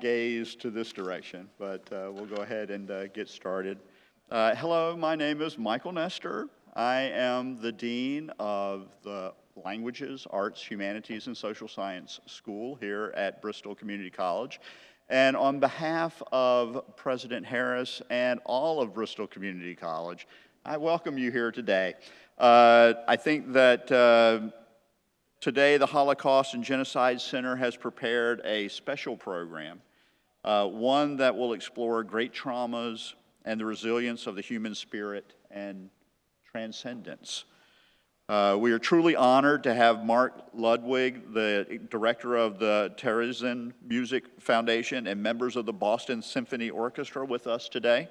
gaze to this direction, but we'll go ahead and get started. Hello, my name is Michael Nestor. I am the Dean of the Languages, Arts, Humanities, and Social Science School here at Bristol Community College. And on behalf of President Harris and all of Bristol Community College, I welcome you here today. I think that today the Holocaust and Genocide Center has prepared a special program, one that will explore great traumas and the resilience of the human spirit and transcendence. We are truly honored to have Mark Ludwig, the director of the Terrorism Music Foundation, and members of the Boston Symphony Orchestra with us today.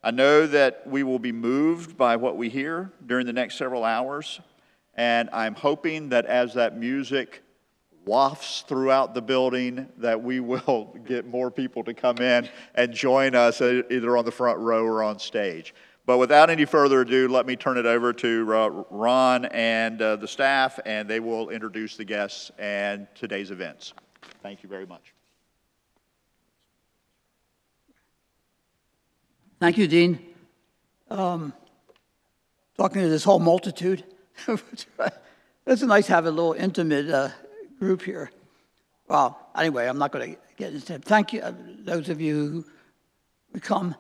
I know that we will be moved by what we hear during the next several hours, and I'm hoping that as that music wafts throughout the building, that we will get more people to come in and join us either on the front row or on stage. But without any further ado, let me turn it over to Ron and the staff, and they will introduce the guests and today's events. Thank you very much. Thank you, Dean. Talking to this whole multitude, it's nice to have a little intimate group here. Well, anyway, I'm not going to get into it. Thank you, those of you who come.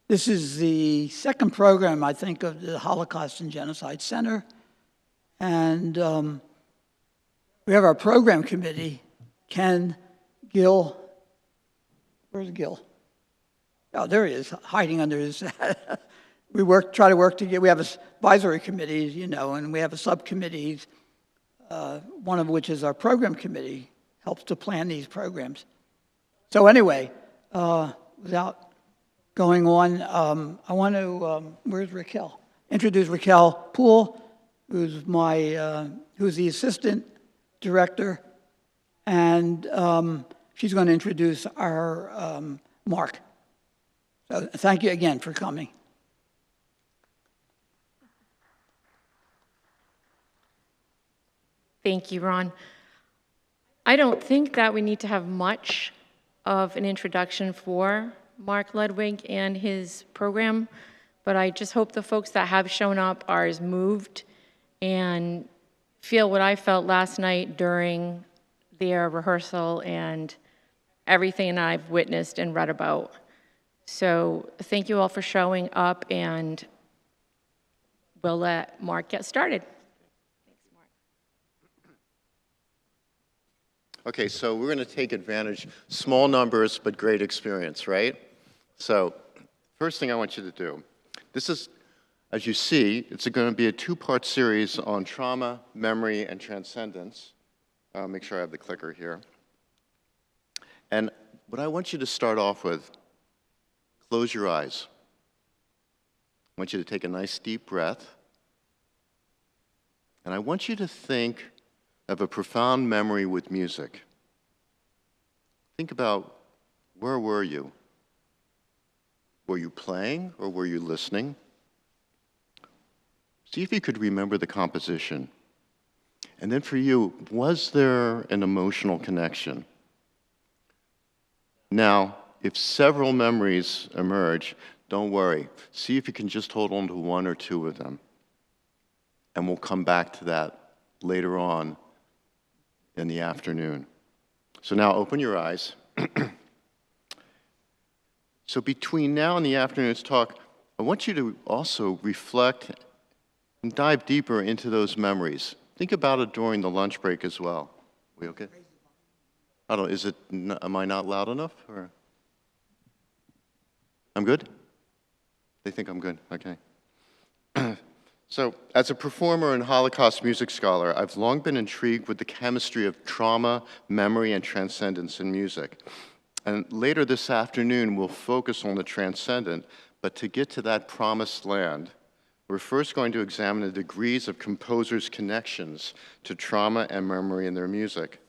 This is the second program, I think, of the Holocaust and Genocide Center. And we have our program committee, Ken, Gil. Where's Gil? Oh, there he is, hiding under his... We try to work together. We have advisory committees, you know, and we have a subcommittees, one of which is our program committee, helps to plan these programs. So anyway, without going on, I want to, where's Raquel? Introduce Raquel Poole, who's the assistant director, and she's going to introduce our Mark. So thank you again for coming. Thank you, Ron. I don't think that we need to have much of an introduction for Mark Ludwig and his program, but I just hope the folks that have shown up are as moved and feel what I felt last night during their rehearsal and everything I've witnessed and read about. So thank you all for showing up, and we'll let Mark get started. Thanks, Mark. Okay, so we're going to take advantage, small numbers, but great experience, right? So first thing I want you to do, this is, as you see, it's going to be a two-part series on trauma, memory, and transcendence. I'll make sure I have the clicker here. And what I want you to start off with, close your eyes. I want you to take a nice deep breath. And I want you to think of a profound memory with music. Think about, where were you? Were you playing or were you listening? See if you could remember the composition. And then for you, was there an emotional connection? Now, if several memories emerge, don't worry. See if you can just hold on to one or two of them. And we'll come back to that later on in the afternoon. So now open your eyes. So between now and the afternoon's talk, I want you to also reflect and dive deeper into those memories. Think about it during the lunch break as well. We okay? I don't, am I not loud enough? Or? I'm good? They think I'm good, okay. So, as a performer and Holocaust music scholar, I've long been intrigued with the chemistry of trauma, memory, and transcendence in music. And later this afternoon, we'll focus on the transcendent, but to get to that promised land, we're first going to examine the degrees of composers' connections to trauma and memory in their music.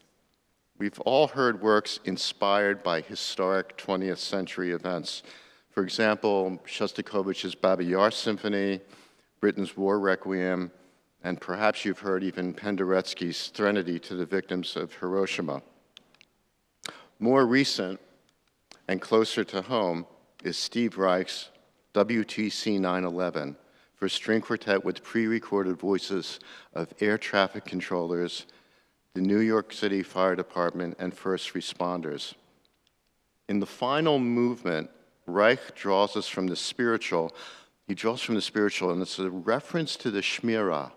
We've all heard works inspired by historic 20th century events. For example, Shostakovich's Babi Yar Symphony, Britain's War Requiem, and perhaps you've heard even Penderecki's Threnody to the victims of Hiroshima. More recent and closer to home is Steve Reich's WTC 911 for string quartet with pre-recorded voices of air traffic controllers, the New York City Fire Department, and first responders. In the final movement, Reich draws us from the spiritual. He draws from the spiritual, and it's a reference to the Shmirah.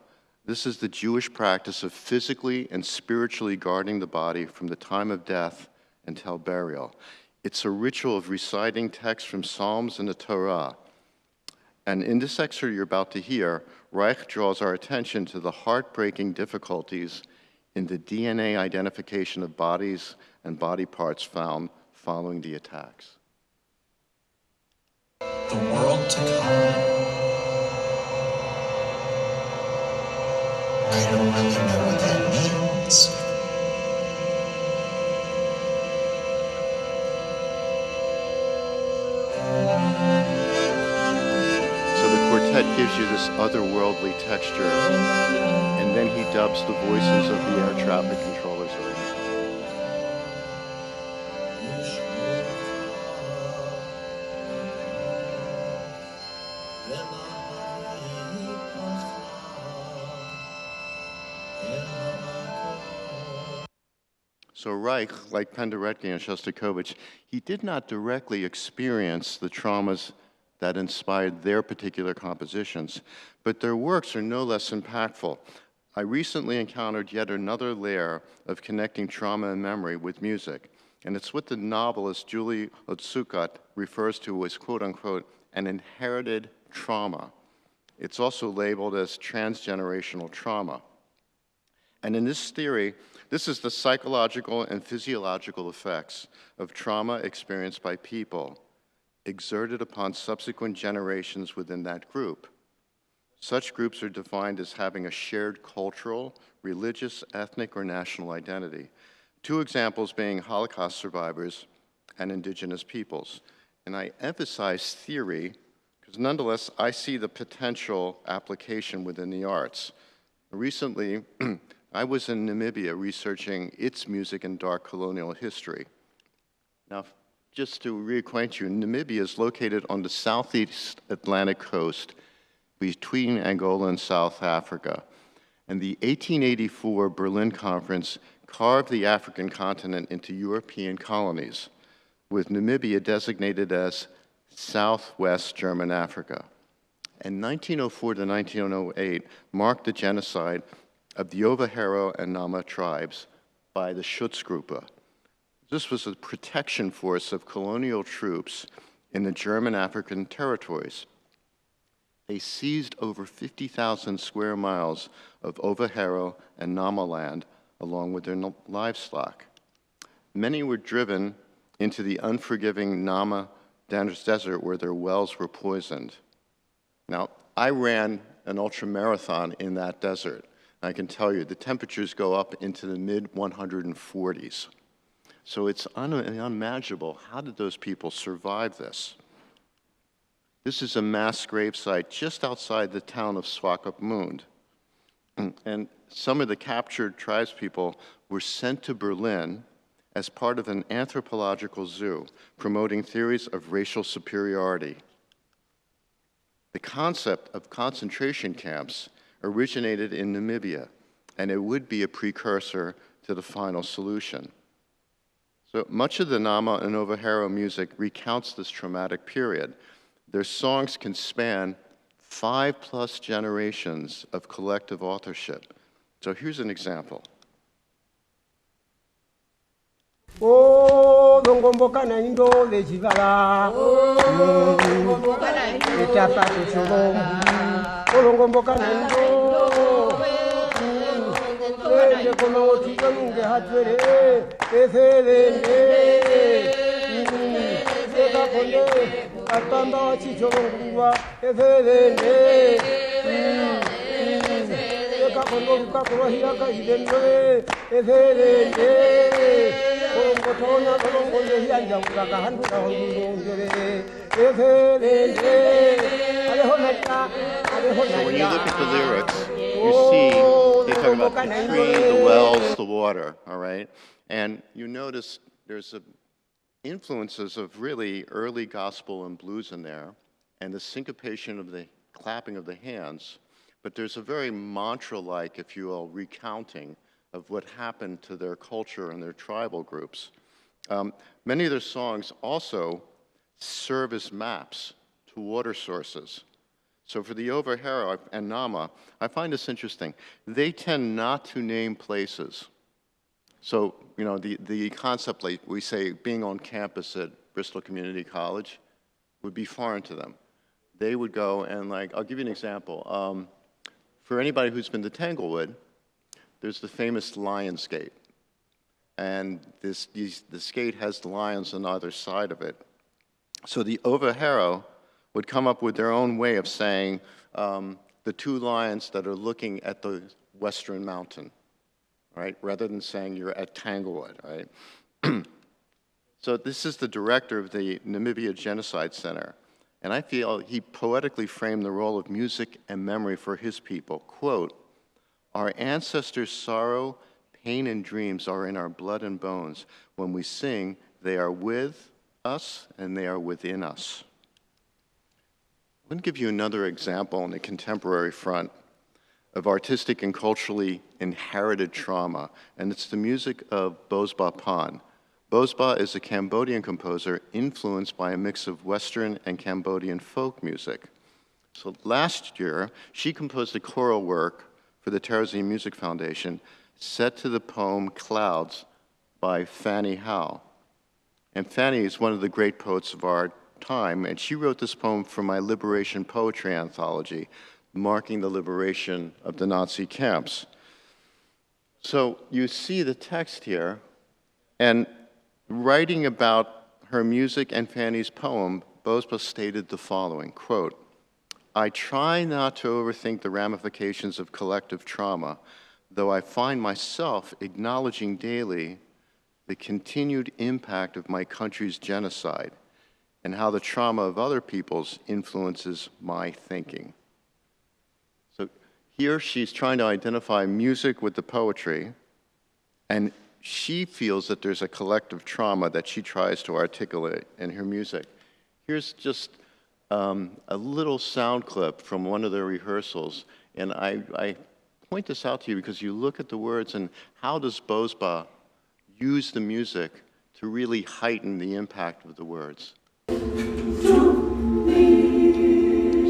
This is the Jewish practice of physically and spiritually guarding the body from the time of death until burial. It's a ritual of reciting texts from Psalms and the Torah. And in this excerpt you're about to hear, Reich draws our attention to the heartbreaking difficulties in the DNA identification of bodies and body parts found following the attacks. The world to come. I don't really know what that means. So the quartet gives you this otherworldly texture, and then he dubs the voices of the air traffic controllers over. So Reich, like Penderecki and Shostakovich, he did not directly experience the traumas that inspired their particular compositions, but their works are no less impactful. I recently encountered yet another layer of connecting trauma and memory with music, and it's what the novelist Julie Otsukat refers to as, quote unquote, an inherited trauma. It's also labeled as transgenerational trauma. And in this theory, this is the psychological and physiological effects of trauma experienced by people exerted upon subsequent generations within that group. Such groups are defined as having a shared cultural, religious, ethnic, or national identity. Two examples being Holocaust survivors and indigenous peoples. And I emphasize theory because nonetheless, I see the potential application within the arts. Recently, I was in Namibia researching its music and dark colonial history. Now, just to reacquaint you, Namibia is located on the southeast Atlantic coast between Angola and South Africa. And the 1884 Berlin Conference carved the African continent into European colonies, with Namibia designated as Southwest German Africa. And 1904 to 1908 marked the genocide of the Ovahero and Nama tribes by the Schutzgruppe. This was a protection force of colonial troops in the German African territories. They seized over 50,000 square miles of Ovahero and Nama land along with their livestock. Many were driven into the unforgiving Nama desert where their wells were poisoned. Now, I ran an ultramarathon in that desert. I can tell you the temperatures go up into the mid-140s. So it's unimaginable. How did those people survive this? This is a mass grave site just outside the town of Swakopmund. And some of the captured tribespeople were sent to Berlin as part of an anthropological zoo promoting theories of racial superiority. The concept of concentration camps originated in Namibia, and it would be a precursor to the final solution. So much of the Nama and Ovahero music recounts this traumatic period. Their songs can span 5+ generations of collective authorship. So here's an example. Oh, longomboka na indo lejibala. Oh, longomboka na indo lejibala. Oh, longomboka na indo. Le kono tikange hatvere, efelende. Seka konde, atamba chichongwa, efelende. Seka kono lukakuro hiraka idendwe, efelende. So when you look at the lyrics, you see they talk about the tree, the wells, the water, all right? And you notice there's influences of really early gospel and blues in there, and the syncopation of the clapping of the hands, but there's a very mantra-like, if you will, recounting of what happened to their culture and their tribal groups. Many of their songs also serve as maps to water sources. So for the Ovahara and Nama, I find this interesting. They tend not to name places. So, you know, the concept, like we say, being on campus at Bristol Community College would be foreign to them. They would go and, like, I'll give you an example. For anybody who's been to Tanglewood, there's the famous Lions Gate. And the skate has the lions on either side of it. So the Ovahara would come up with their own way of saying the two lions that are looking at the western mountain, right? Rather than saying you're at Tanglewood, right? So this is the director of the Namibia Genocide Center. And I feel he poetically framed the role of music and memory for his people. Quote, "Our ancestors' sorrow, pain, and dreams are in our blood and bones. When we sing, they are with us and they are within us." I'm going to give you another example on the contemporary front of artistic and culturally inherited trauma, and it's the music of Bosba Pan. Bosba is a Cambodian composer influenced by a mix of Western and Cambodian folk music. So last year, she composed a choral work for the Terrazine Music Foundation set to the poem Clouds by Fanny Howe. And Fanny is one of the great poets of our time, and she wrote this poem for my liberation poetry anthology, marking the liberation of the Nazi camps. So you see the text here, and writing about her music and Fanny's poem, Bosba stated the following, quote, "I try not to overthink the ramifications of collective trauma, though I find myself acknowledging daily the continued impact of my country's genocide and how the trauma of other peoples influences my thinking." So here she's trying to identify music with the poetry, and she feels that there's a collective trauma that she tries to articulate in her music. Here's just a little sound clip from one of their rehearsals, and I point this out to you because you look at the words and how does Bosba use the music to really heighten the impact of the words.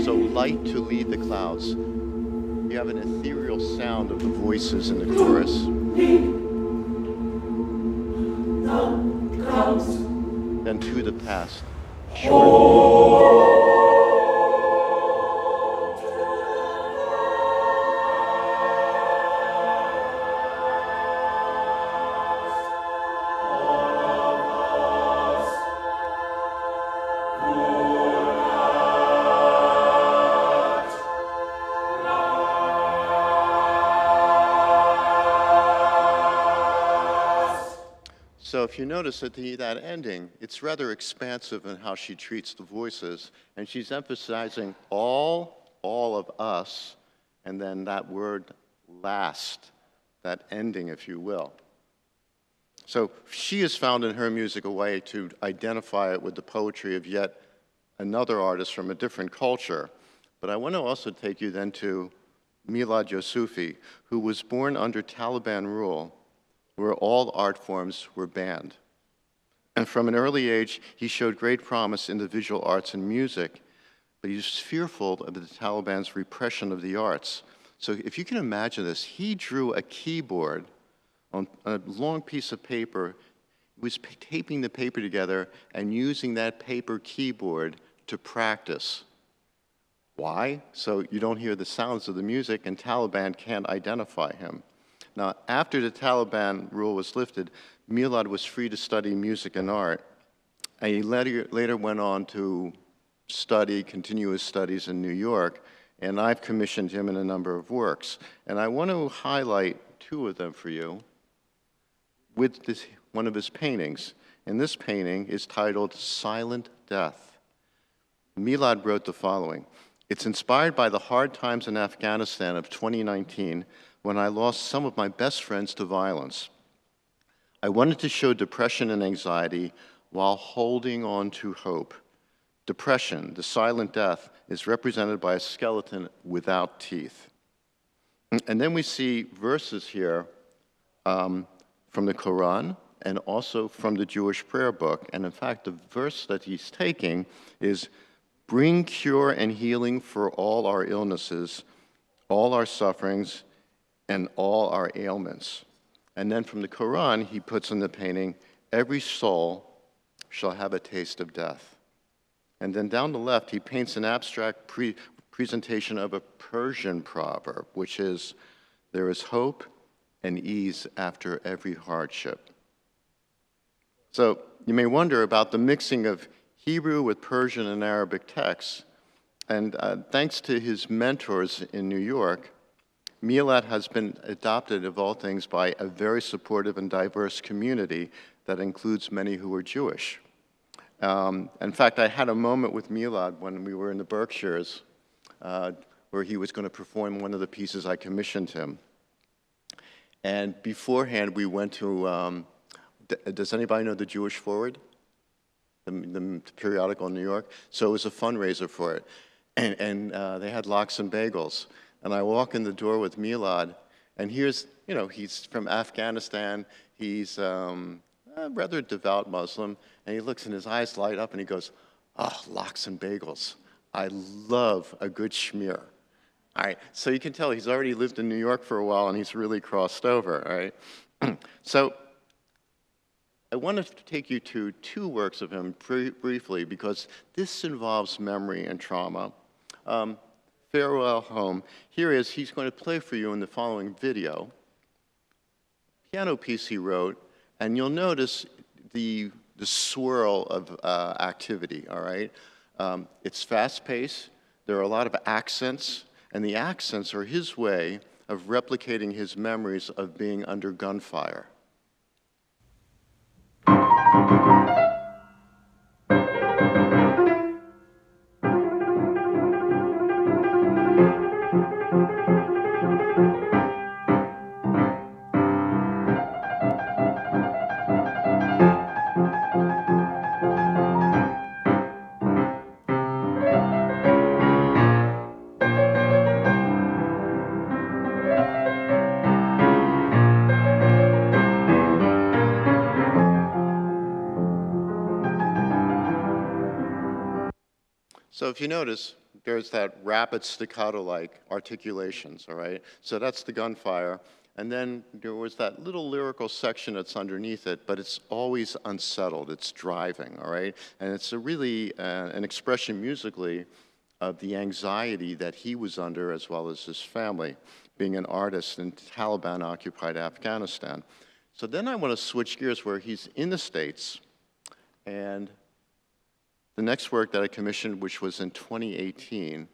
So light to lead the clouds. You have an ethereal sound of the voices in the chorus. Then to the past. So if you notice at that ending, it's rather expansive in how she treats the voices, and she's emphasizing all of us, and then that word last, that ending, if you will. So she has found in her music a way to identify it with the poetry of yet another artist from a different culture. But I want to also take you then to Milad Yusufi, who was born under Taliban rule, where all art forms were banned. And from an early age, he showed great promise in the visual arts and music, but he was fearful of the Taliban's repression of the arts. So if you can imagine this, he drew a keyboard on a long piece of paper, was taping the paper together and using that paper keyboard to practice. Why? So you don't hear the sounds of the music and Taliban can't identify him. Now, after the Taliban rule was lifted, Milad was free to study music and art, and he later went on to continue his studies in New York, and I've commissioned him in a number of works. And I want to highlight two of them for you with one of his paintings. And this painting is titled Silent Death. Milad wrote the following: "It's inspired by the hard times in Afghanistan of 2019, when I lost some of my best friends to violence. I wanted to show depression and anxiety while holding on to hope. Depression, the silent death, is represented by a skeleton without teeth. And then we see verses here from the Quran and also from the Jewish prayer book. And in fact, the verse that he's taking is, "Bring cure and healing for all our illnesses, all our sufferings, and all our ailments." And then from the Quran, he puts in the painting, "Every soul shall have a taste of death." And then down the left, he paints an abstract presentation of a Persian proverb, which is, "There is hope and ease after every hardship." So you may wonder about the mixing of Hebrew with Persian and Arabic texts. And thanks to his mentors in New York, Milad has been adopted, of all things, by a very supportive and diverse community that includes many who are Jewish. In fact, I had a moment with Milad when we were in the Berkshires where he was going to perform one of the pieces I commissioned him. And beforehand, we went to, does anybody know the Jewish Forward? The periodical in New York? So it was a fundraiser for it. And they had lox and bagels. And I walk in the door with Milad, and here's, he's from Afghanistan. He's a rather devout Muslim. And he looks and his eyes light up and he goes, "Oh, lox and bagels. I love a good schmear." All right, so you can tell he's already lived in New York for a while and he's really crossed over, all right? So I wanted to take you to two works of him briefly because this involves memory and trauma. Farewell Home. Here is, he's going to play for you in the following video. Piano piece he wrote, and you'll notice the swirl of activity, all right? It's fast-paced, there are a lot of accents, and the accents are his way of replicating his memories of being under gunfire. So if you notice, there's that rapid staccato-like articulations, all right? So that's the gunfire. And then there was that little lyrical section that's underneath it, but it's always unsettled. It's driving, all right? And it's really an expression musically of the anxiety that he was under as well as his family, being an artist in Taliban-occupied Afghanistan. So then I want to switch gears where he's in the States, and the next work that I commissioned, which was in 2018,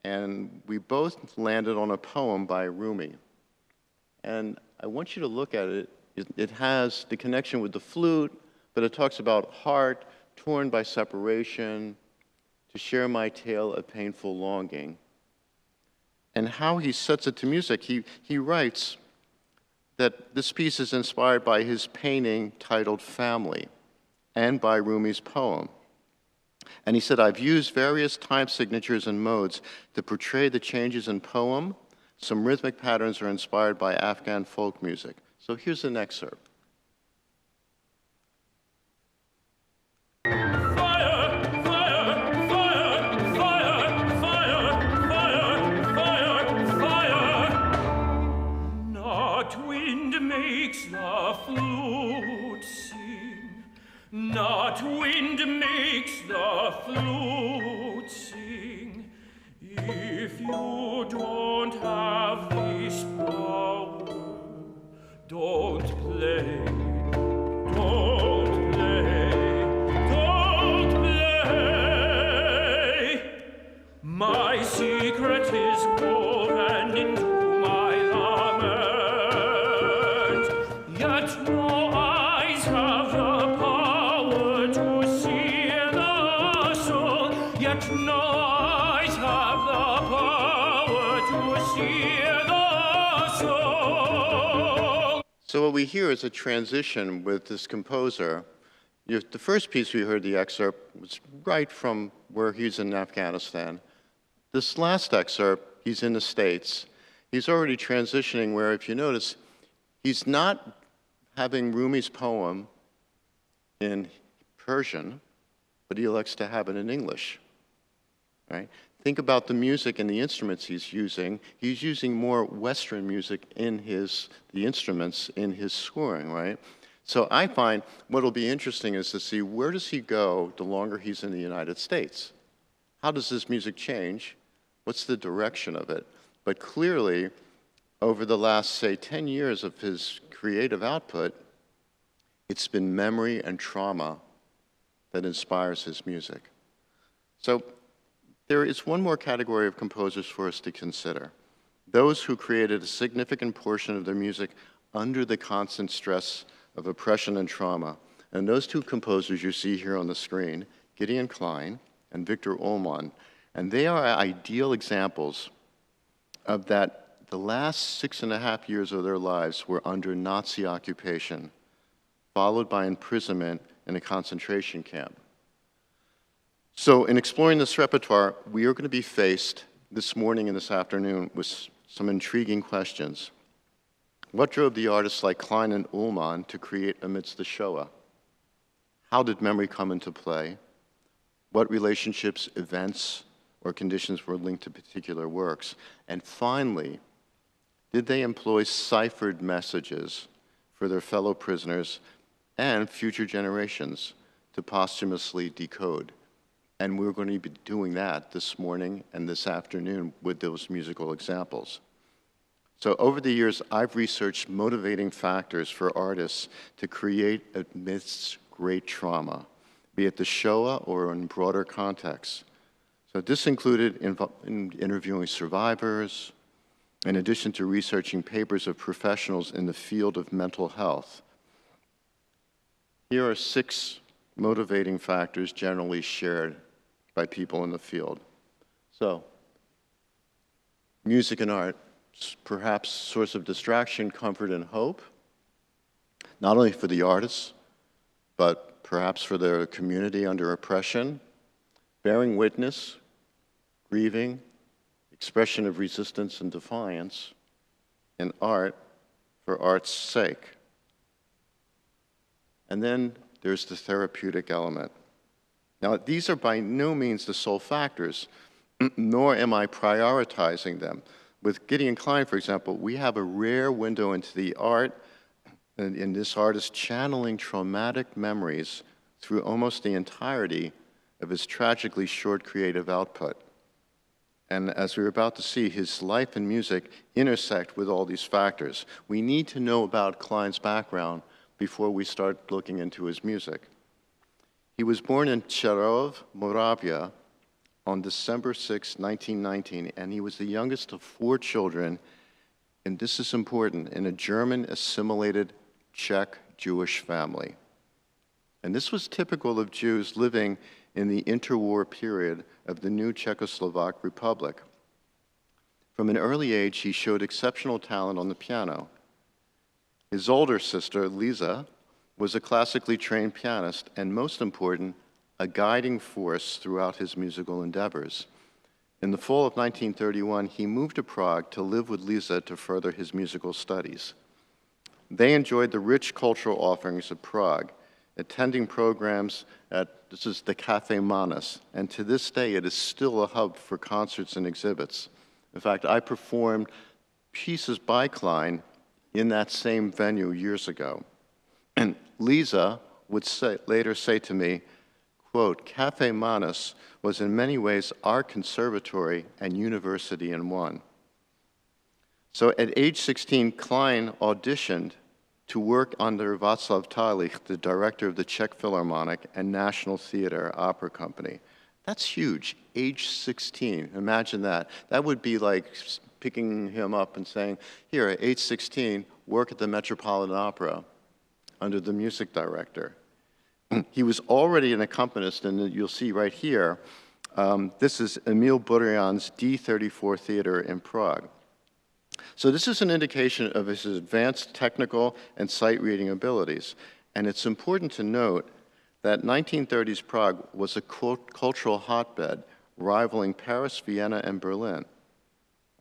and we both landed on a poem by Rumi. And I want you to look at it. It has the connection with the flute, but it talks about heart torn by separation, to share my tale of painful longing. And how he sets it to music, he writes that this piece is inspired by his painting titled Family and by Rumi's poem. And he said, "I've used various time signatures and modes to portray the changes in poem. Some rhythmic patterns are inspired by Afghan folk music." So here's an excerpt. Not wind makes the flute sing. Not wind makes the flute sing. If you don't have this power, don't play, don't play, don't play. My secret is woven into my garment, yet no eyes have the power to see the soul, yet no eyes have the power to see the soul. So what we hear is a transition with this composer. The first piece we heard, the excerpt, was right from where he's in Afghanistan. This last excerpt, he's in the States. He's already transitioning where, if you notice, he's not having Rumi's poem in Persian, but he elects to have it in English, right? Think about the music and the instruments he's using. He's using more Western music in the instruments in his scoring, right? So I find what'll be interesting is to see where does he go the longer he's in the United States? How does this music change? What's the direction of it? But clearly, over the last, say, 10 years of his creative output, it's been memory and trauma that inspires his music. So there is one more category of composers for us to consider. Those who created a significant portion of their music under the constant stress of oppression and trauma. And those two composers you see here on the screen, Gideon Klein and Victor Ullmann, and they are ideal examples of that the last 6.5 years of their lives were under Nazi occupation, followed by imprisonment in a concentration camp. So in exploring this repertoire, we are going to be faced this morning and this afternoon with some intriguing questions. What drove the artists like Klein and Ullmann to create amidst the Shoah? How did memory come into play? What relationships, events, or conditions were linked to particular works? And finally, did they employ ciphered messages for their fellow prisoners and future generations to posthumously decode? And we're going to be doing that this morning and this afternoon with those musical examples. So over the years, I've researched motivating factors for artists to create amidst great trauma, be it the Shoah or in broader contexts. So this included interviewing survivors, in addition to researching papers of professionals in the field of mental health. Here are 6 motivating factors generally shared by people in the field. So, music and art, perhaps source of distraction, comfort, and hope, not only for the artists, but perhaps for their community under oppression, bearing witness, grieving, expression of resistance and defiance, and art for art's sake. And then there's the therapeutic element. Now, these are by no means the sole factors, nor am I prioritizing them. With Gideon Klein, for example, we have a rare window into the art, and in this artist channeling traumatic memories through almost the entirety of his tragically short creative output. And as we're about to see, his life and music intersect with all these factors. We need to know about Klein's background before we start looking into his music. He was born in Cherov, Moravia, on December 6, 1919, and he was the youngest of 4 children, and this is important, in a German assimilated Czech Jewish family. And this was typical of Jews living in the interwar period of the new Czechoslovak Republic. From an early age, he showed exceptional talent on the piano. His older sister, Lisa, was a classically trained pianist, and most important, a guiding force throughout his musical endeavors. In the fall of 1931, he moved to Prague to live with Lisa to further his musical studies. They enjoyed the rich cultural offerings of Prague, attending programs at, this is the Café Manus, and to this day it is still a hub for concerts and exhibits. In fact, I performed pieces by Klein in that same venue years ago. And Lisa would later say to me, quote, Café Manus was in many ways our conservatory and university in one. So at age 16, Klein auditioned to work under Václav Talich, the director of the Czech Philharmonic and National Theater Opera Company. That's huge, age 16, imagine that. That would be like picking him up and saying, here, at age 16, work at the Metropolitan Opera under the music director. He was already an accompanist, and you'll see right here, this is Emil Burian's D34 Theater in Prague. So this is an indication of his advanced technical and sight reading abilities. And it's important to note that 1930s Prague was a cultural hotbed rivaling Paris, Vienna, and Berlin.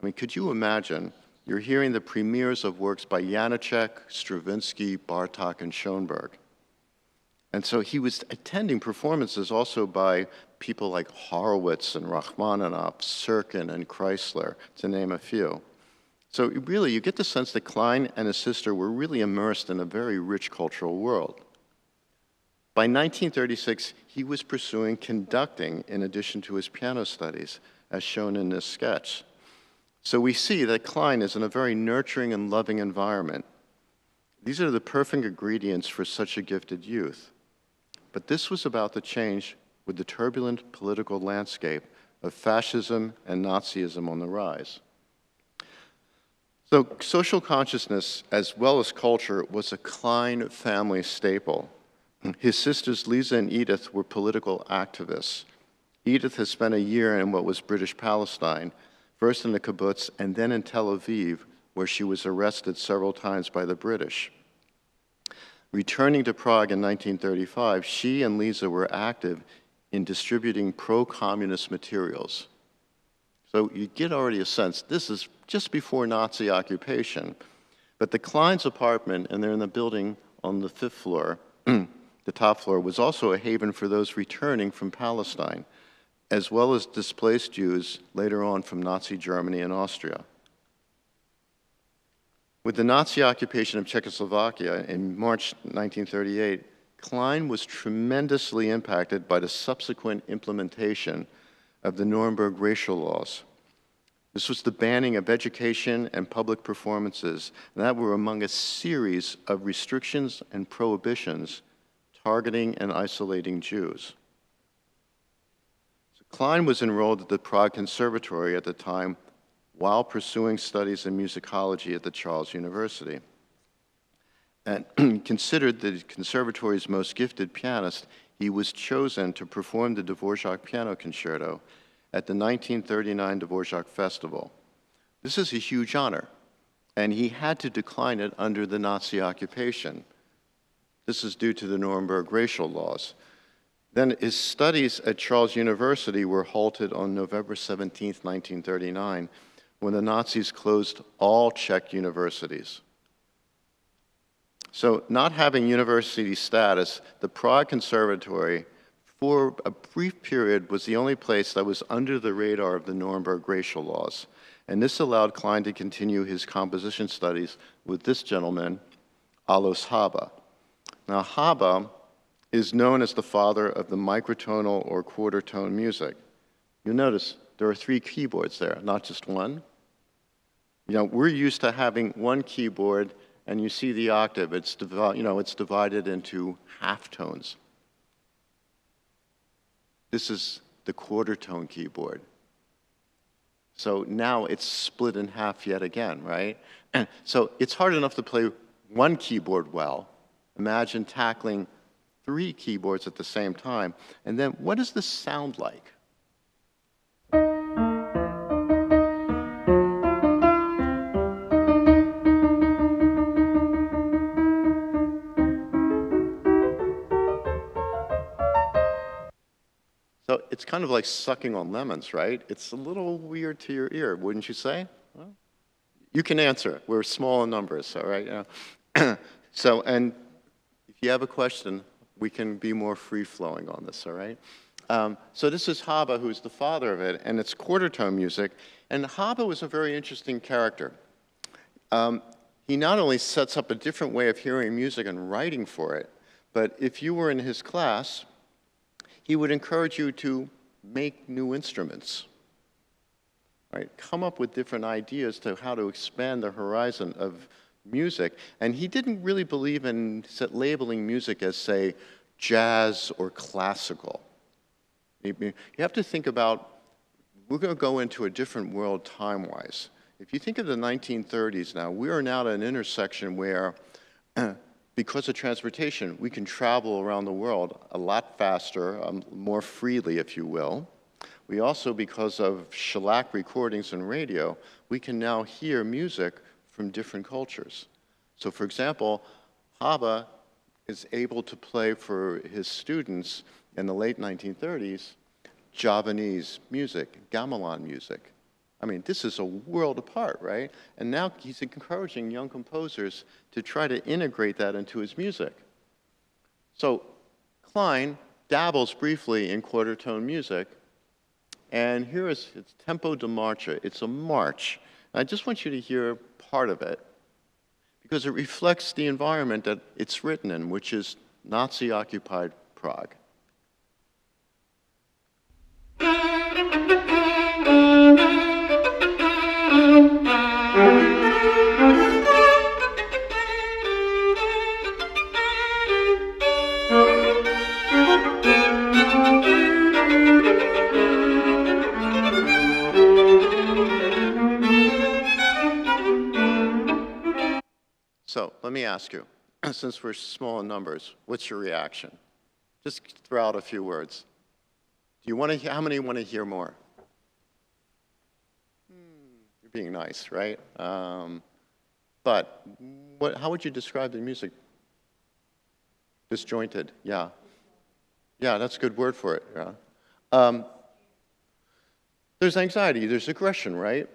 I mean, could you imagine, you're hearing the premieres of works by Janacek, Stravinsky, Bartók, and Schoenberg. And so he was attending performances also by people like Horowitz and Rachmaninoff, Sirkin, and Chrysler, to name a few. So really, you get the sense that Klein and his sister were really immersed in a very rich cultural world. By 1936, he was pursuing conducting in addition to his piano studies, as shown in this sketch. So we see that Klein is in a very nurturing and loving environment. These are the perfect ingredients for such a gifted youth. But this was about to change with the turbulent political landscape of fascism and Nazism on the rise. So social consciousness, as well as culture, was a Klein family staple. His sisters Lisa and Edith were political activists. Edith has spent a year in what was British Palestine, first in the kibbutz and then in Tel Aviv, where she was arrested several times by the British. Returning to Prague in 1935, she and Lisa were active in distributing pro-communist materials. So you get already a sense, this is just before Nazi occupation. But the Klein's apartment, and they're in the building on the 5th floor, the top floor, was also a haven for those returning from Palestine, as well as displaced Jews later on from Nazi Germany and Austria. With the Nazi occupation of Czechoslovakia in March 1938, Klein was tremendously impacted by the subsequent implementation of the Nuremberg racial laws. This was the banning of education and public performances, and that were among a series of restrictions and prohibitions targeting and isolating Jews. So Klein was enrolled at the Prague Conservatory at the time while pursuing studies in musicology at the Charles University. And considered the conservatory's most gifted pianist, he was chosen to perform the Dvorak Piano Concerto at the 1939 Dvorak Festival. This is a huge honor, and he had to decline it under the Nazi occupation. This is due to the Nuremberg racial laws. Then his studies at Charles University were halted on November 17, 1939, when the Nazis closed all Czech universities. So not having university status, the Prague Conservatory, for a brief period, was the only place that was under the radar of the Nuremberg racial laws. And this allowed Klein to continue his composition studies with this gentleman, Alois Haba. Now, Haba is known as the father of the microtonal or quarter tone music. You'll notice there are 3 keyboards there, not just one. You know, we're used to having one keyboard, and you see the octave. It's divided into half tones. This is the quarter tone keyboard. So now it's split in half yet again, right? And so it's hard enough to play one keyboard well. Imagine tackling 3 keyboards at the same time. And then what does this sound like? So it's kind of like sucking on lemons, right? It's a little weird to your ear, wouldn't you say? Well, you can answer. We're small in numbers, all right? So, and if you have a question, we can be more free-flowing on this, all right? So this is Haba, who's the father of it, and it's quarter tone music. And Haba was a very interesting character. He not only sets up a different way of hearing music and writing for it, but if you were in his class, he would encourage you to make new instruments, right? Come up with different ideas to how to expand the horizon of music. And he didn't really believe in labeling music as, say, jazz or classical. You have to think about, we're going to go into a different world time-wise. If you think of the 1930s now, we are now at an intersection where because of transportation, we can travel around the world a lot faster, more freely, if you will. We also, because of shellac recordings and radio, we can now hear music from different cultures. So for example, Haba is able to play for his students in the late 1930s Javanese music, gamelan music. I mean, this is a world apart, right? And now he's encouraging young composers to try to integrate that into his music. So Klein dabbles briefly in quarter tone music, and here is its Tempo di Marcia. It's a march. And I just want you to hear part of it, because it reflects the environment that it's written in, which is Nazi-occupied Prague. So let me ask you, since we're small in numbers, what's your reaction? Just throw out a few words. Do you want to hear, how many want to hear more? You're being nice, right? But how would you describe the music? Disjointed, yeah. Yeah, that's a good word for it. Yeah. There's anxiety, there's aggression, right?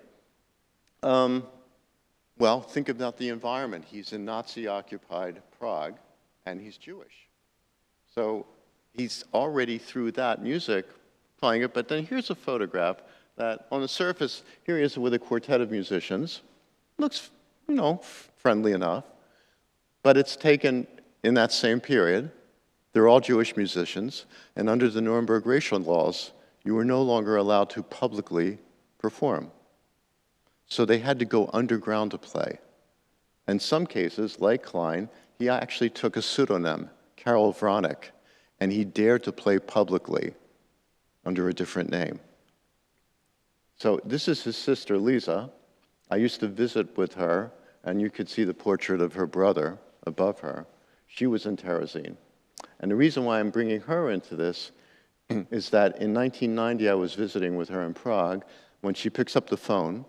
Well, think about the environment. He's in Nazi-occupied Prague, and he's Jewish. So he's already through that music playing it, but then here's a photograph that on the surface, here he is with a quartet of musicians. Looks, you know, friendly enough, but it's taken in that same period. They're all Jewish musicians, and under the Nuremberg racial laws, you were no longer allowed to publicly perform. So they had to go underground to play. In some cases, like Klein, he actually took a pseudonym, Karol Wronek, and he dared to play publicly under a different name. So this is his sister, Lisa. I used to visit with her, and you could see the portrait of her brother above her. She was in Terezin. And the reason why I'm bringing her into this is that in 1990, I was visiting with her in Prague when she picks up the phone,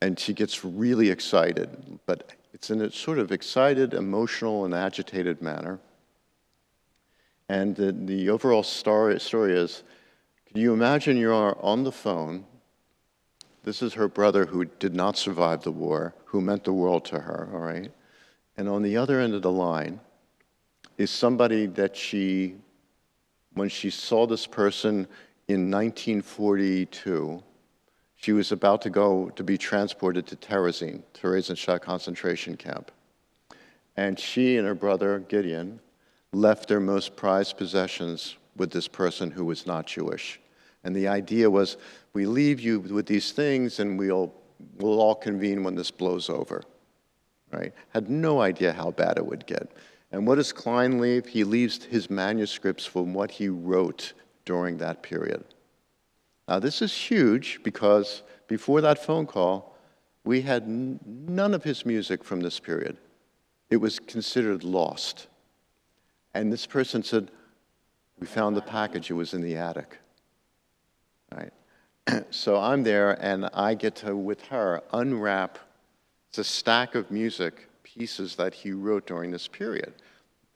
and she gets really excited, but it's in a sort of excited, emotional, and agitated manner. And the overall story is, can you imagine you're on the phone? This is her brother who did not survive the war, who meant the world to her, all right? And on the other end of the line is somebody that when she saw this person in 1942, she was about to go to be transported to Theresienstadt concentration camp. And she and her brother, Gideon, left their most prized possessions with this person who was not Jewish. And the idea was, we leave you with these things and we'll all convene when this blows over, right? Had no idea how bad it would get. And what does Klein leave? He leaves his manuscripts from what he wrote during that period. Now, this is huge because before that phone call, we had none of his music from this period. It was considered lost. And this person said, we found the package, it was in the attic. Right? So I'm there, and I get to, with her, unwrap the stack of music pieces that he wrote during this period.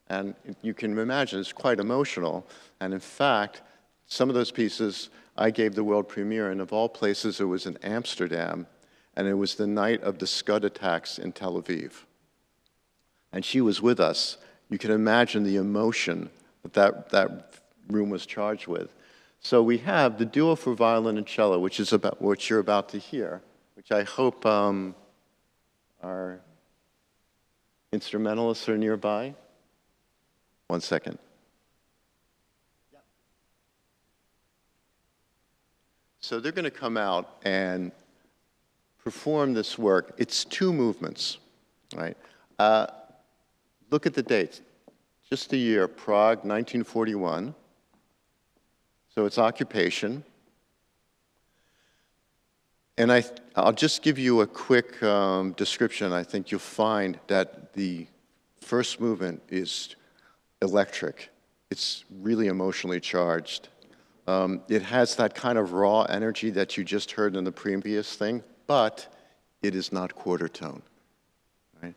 And you can imagine it's quite emotional. And in fact, some of those pieces I gave the world premiere, and of all places, it was in Amsterdam, and it was the night of the Scud attacks in Tel Aviv. And she was with us. You can imagine the emotion that room was charged with. So we have the duo for violin and cello, which is about what you're about to hear, which I hope our instrumentalists are nearby. 1 second. So they're going to come out and perform this work. It's 2 movements, right? Look at the dates. Just the year, Prague, 1941. So it's occupation. And I'll just give you a quick description. I think you'll find that the first movement is electric. It's really emotionally charged. It has that kind of raw energy that you just heard in the previous thing, but it is not quarter tone. Right?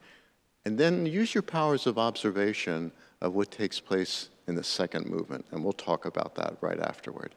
And then use your powers of observation of what takes place in the second movement, and we'll talk about that right afterward.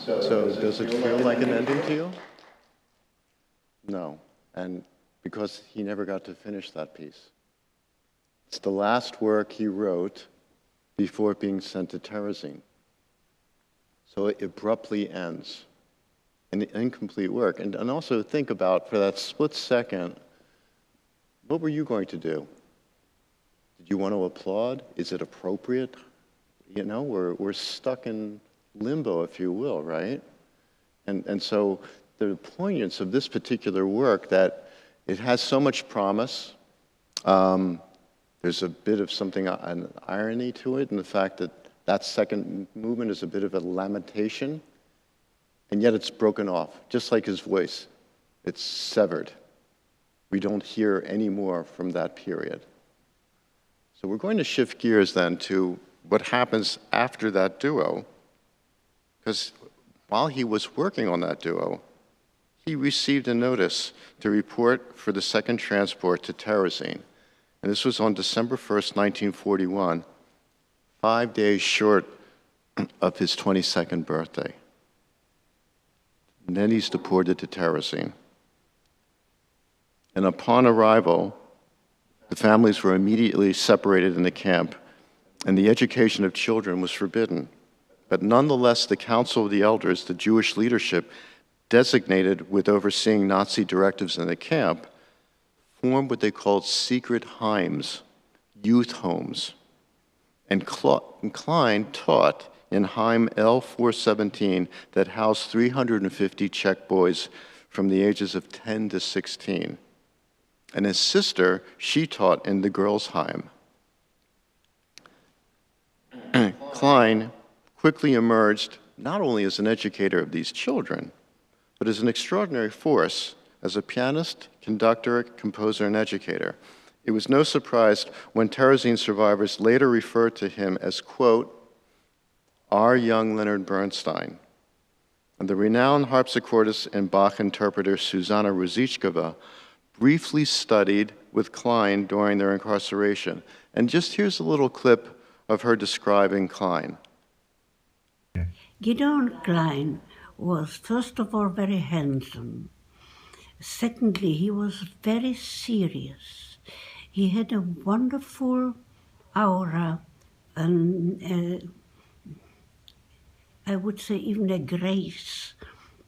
So does it feel like an ending to you? No, and because he never got to finish that piece. It's the last work he wrote before being sent to Terezin. So it abruptly ends. An incomplete work. And also think about, for that split second, what were you going to do? Did you want to applaud? Is it appropriate? You know, we're stuck in limbo, if you will, right? And so the poignance of this particular work, that it has so much promise. There's a bit of something, an irony to it, in the fact that that second movement is a bit of a lamentation, and yet it's broken off, just like his voice. It's severed. We don't hear any more from that period. So we're going to shift gears then to what happens after that duo, because while he was working on that duo, he received a notice to report for the second transport to Terezin. And this was on December 1st, 1941, 5 days short of his 22nd birthday. and then he's deported to Terezin. And upon arrival, the families were immediately separated in the camp, and the education of children was forbidden. But nonetheless, the Council of the Elders, the Jewish leadership, designated with overseeing Nazi directives in the camp, formed what they called secret heims, youth homes. And Klein taught in Heim L417 that housed 350 Czech boys from the ages of 10 to 16. And his sister, she taught in the girls' Heim. Klein quickly emerged not only as an educator of these children, but as an extraordinary force as a pianist, conductor, composer, and educator. It was no surprise when Terezin survivors later referred to him as, quote, our young Leonard Bernstein. And the renowned harpsichordist and Bach interpreter Susanna Ruzickova briefly studied with Klein during their incarceration. And just here's a little clip of her describing Klein. Gideon Klein was, first of all, very handsome. Secondly, he was very serious. He had a wonderful aura, and I would say even a grace.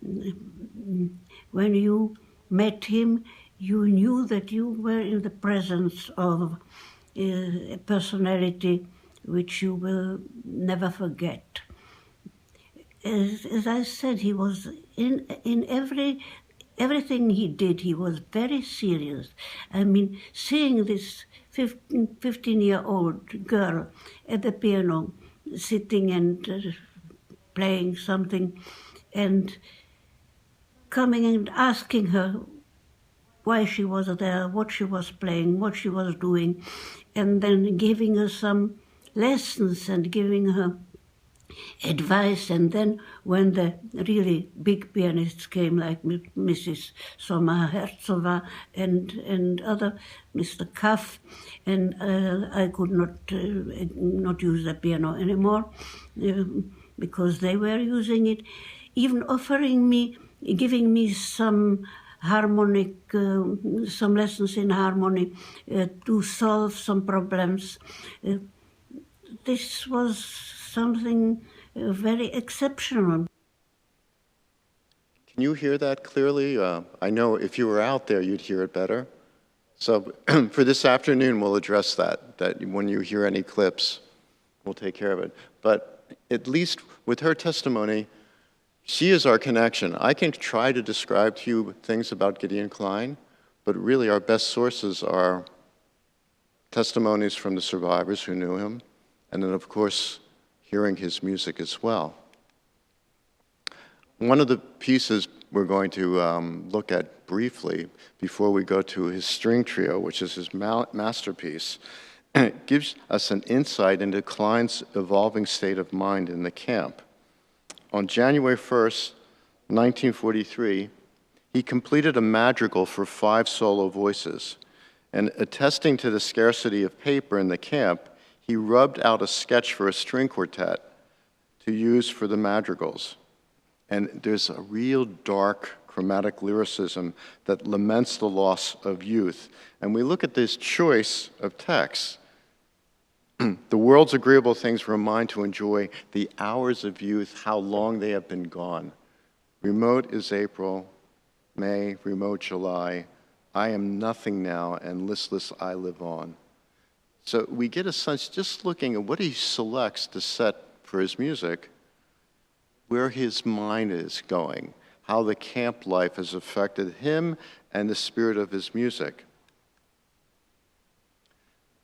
When you met him, you knew that you were in the presence of a personality which you will never forget. As I said, he was in everything he did, he was very serious. I mean, seeing this 15-year-old girl at the piano, sitting and playing something, and coming and asking her why she was there, what she was playing, what she was doing, and then giving her some lessons and giving her advice. And then when the really big pianists came, like Mrs. Sommer-Herzova and other, Mr. Kaff, and I could not use the piano anymore because they were using it, even offering me, giving me some harmonic, some lessons in harmony to solve some problems. This was something very exceptional. Can you hear that clearly? I know if you were out there, you'd hear it better. So for this afternoon, we'll address that when you hear any clips, we'll take care of it. But at least with her testimony, she is our connection. I can try to describe to you things about Gideon Klein, but really our best sources are testimonies from the survivors who knew him, and then, of course, hearing his music as well. One of the pieces we're going to look at briefly before we go to his string trio, which is his masterpiece, gives us an insight into Klein's evolving state of mind in the camp. On January 1st, 1943, he completed a madrigal for 5 solo voices, and attesting to the scarcity of paper in the camp, he rubbed out a sketch for a string quartet to use for the madrigals. And there's a real dark chromatic lyricism that laments the loss of youth. And we look at this choice of texts. The world's agreeable things remind to enjoy the hours of youth, how long they have been gone. Remote is April, May, remote July. I am nothing now, and listless I live on. So we get a sense, just looking at what he selects to set for his music, where his mind is going, how the camp life has affected him and the spirit of his music.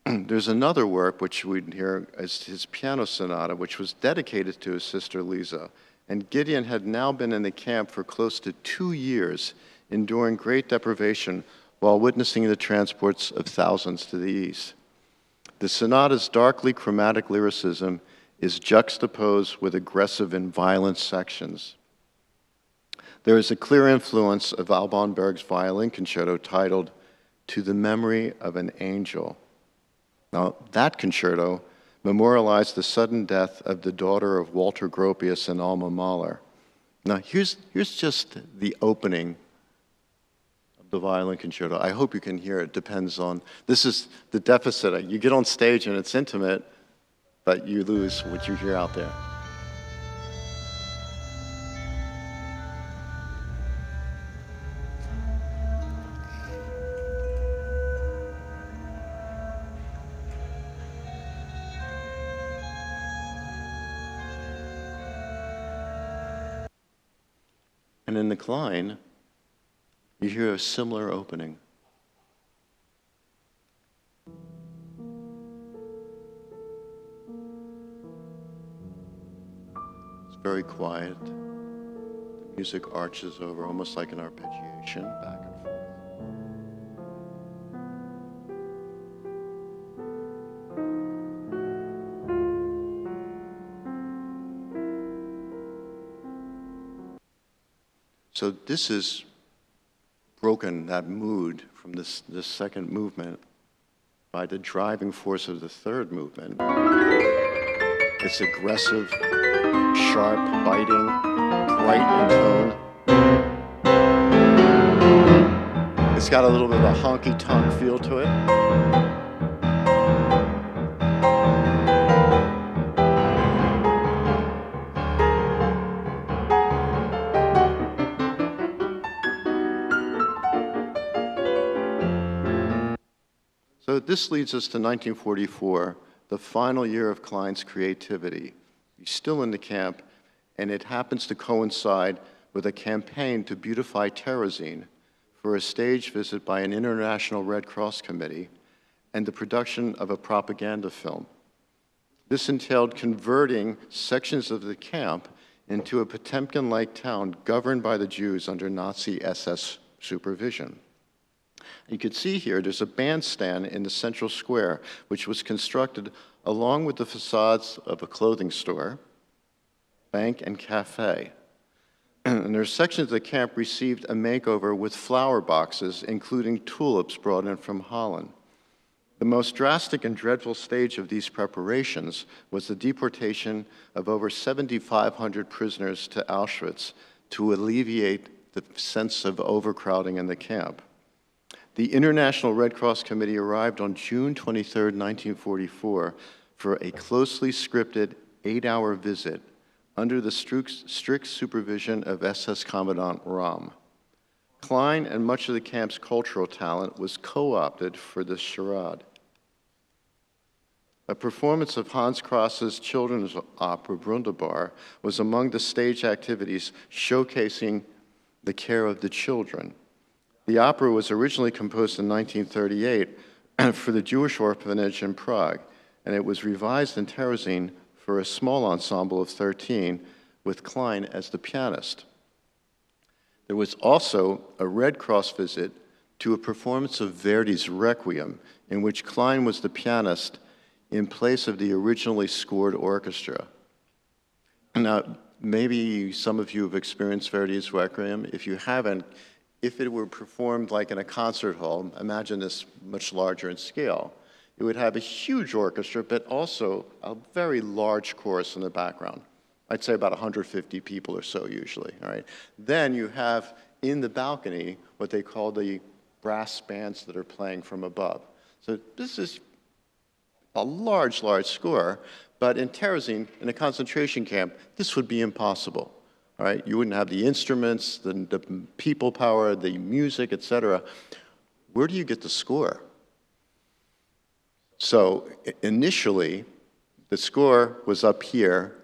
There's another work which we'd hear as his piano sonata, which was dedicated to his sister Lisa. And Gideon had now been in the camp for close to 2 years, enduring great deprivation while witnessing the transports of thousands to the east. The sonata's darkly chromatic lyricism is juxtaposed with aggressive and violent sections. There is a clear influence of Alban Berg's violin concerto titled To the Memory of an Angel. Now, that concerto memorialized the sudden death of the daughter of Walter Gropius and Alma Mahler. Now, here's just the opening of the violin concerto. I hope you can hear it. Depends on, this is the deficit. You get on stage and it's intimate, but you lose what you hear out there. And in the Klein, you hear a similar opening. It's very quiet. The music arches over almost like an arpeggiation, back and forth. So this is broken, that mood from this second movement, by the driving force of the third movement. It's aggressive, sharp, biting, bright in tone. It's got a little bit of a honky-tonk feel to it. So this leads us to 1944, the final year of Klein's creativity. He's still in the camp, and it happens to coincide with a campaign to beautify Terezin for a stage visit by an International Red Cross committee and the production of a propaganda film. This entailed converting sections of the camp into a Potemkin-like town governed by the Jews under Nazi SS supervision. You can see here, there's a bandstand in the central square, which was constructed along with the facades of a clothing store, bank, and cafe. And there's sections of the camp received a makeover with flower boxes, including tulips brought in from Holland. The most drastic and dreadful stage of these preparations was the deportation of over 7,500 prisoners to Auschwitz to alleviate the sense of overcrowding in the camp. The International Red Cross Committee arrived on June 23, 1944, for a closely scripted 8-hour visit under the strict supervision of SS Commandant Rahm. Klein and much of the camp's cultural talent was co-opted for this charade. A performance of Hans Krass's children's opera, Brundabar, was among the stage activities showcasing the care of the children. The opera was originally composed in 1938 for the Jewish orphanage in Prague, and it was revised in Terezin for a small ensemble of 13, with Klein as the pianist. There was also a Red Cross visit to a performance of Verdi's Requiem, in which Klein was the pianist in place of the originally scored orchestra. Now, maybe some of you have experienced Verdi's Requiem. If you haven't, if it were performed like in a concert hall, imagine this much larger in scale, it would have a huge orchestra, but also a very large chorus in the background. I'd say about 150 people or so usually, all right? Then you have in the balcony what they call the brass bands that are playing from above. So this is a large, large score, but in Terezin, in a concentration camp, this would be impossible. All right, you wouldn't have the instruments, the people power, the music, etc. Where do you get the score? So initially, the score was up here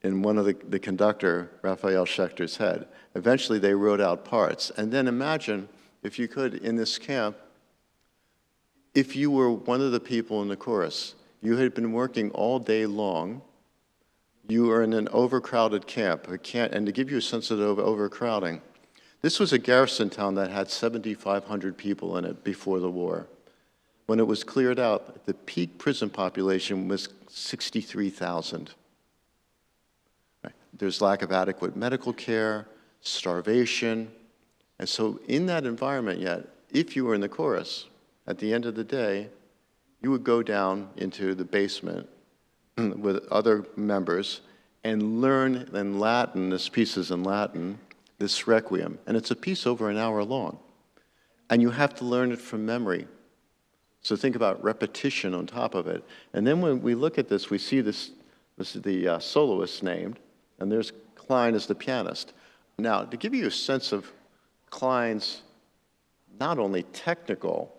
in one of the conductor, Raphael Schechter's head. Eventually, they wrote out parts. And then imagine, if you could, in this camp, if you were one of the people in the chorus, you had been working all day long, you are in an overcrowded camp, and to give you a sense of overcrowding, this was a garrison town that had 7,500 people in it before the war. When it was cleared out, the peak prison population was 63,000. Right. There's lack of adequate medical care, starvation, and so in that environment yet, if you were in the chorus, at the end of the day, you would go down into the basement with other members, and learn in Latin, this piece is in Latin, this requiem. And it's a piece over an hour long. And you have to learn it from memory. So think about repetition on top of it. And then when we look at this, we see this is the soloist named, and there's Klein as the pianist. Now, to give you a sense of Klein's not only technical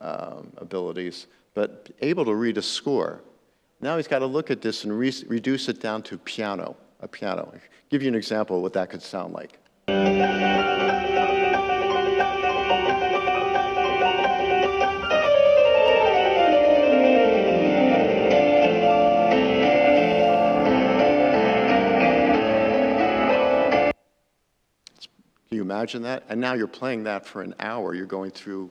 abilities, but able to read a score. Now he's got to look at this and reduce it down to a piano. I'll give you an example of what that could sound like. Can you imagine that? And now you're playing that for an hour. You're going through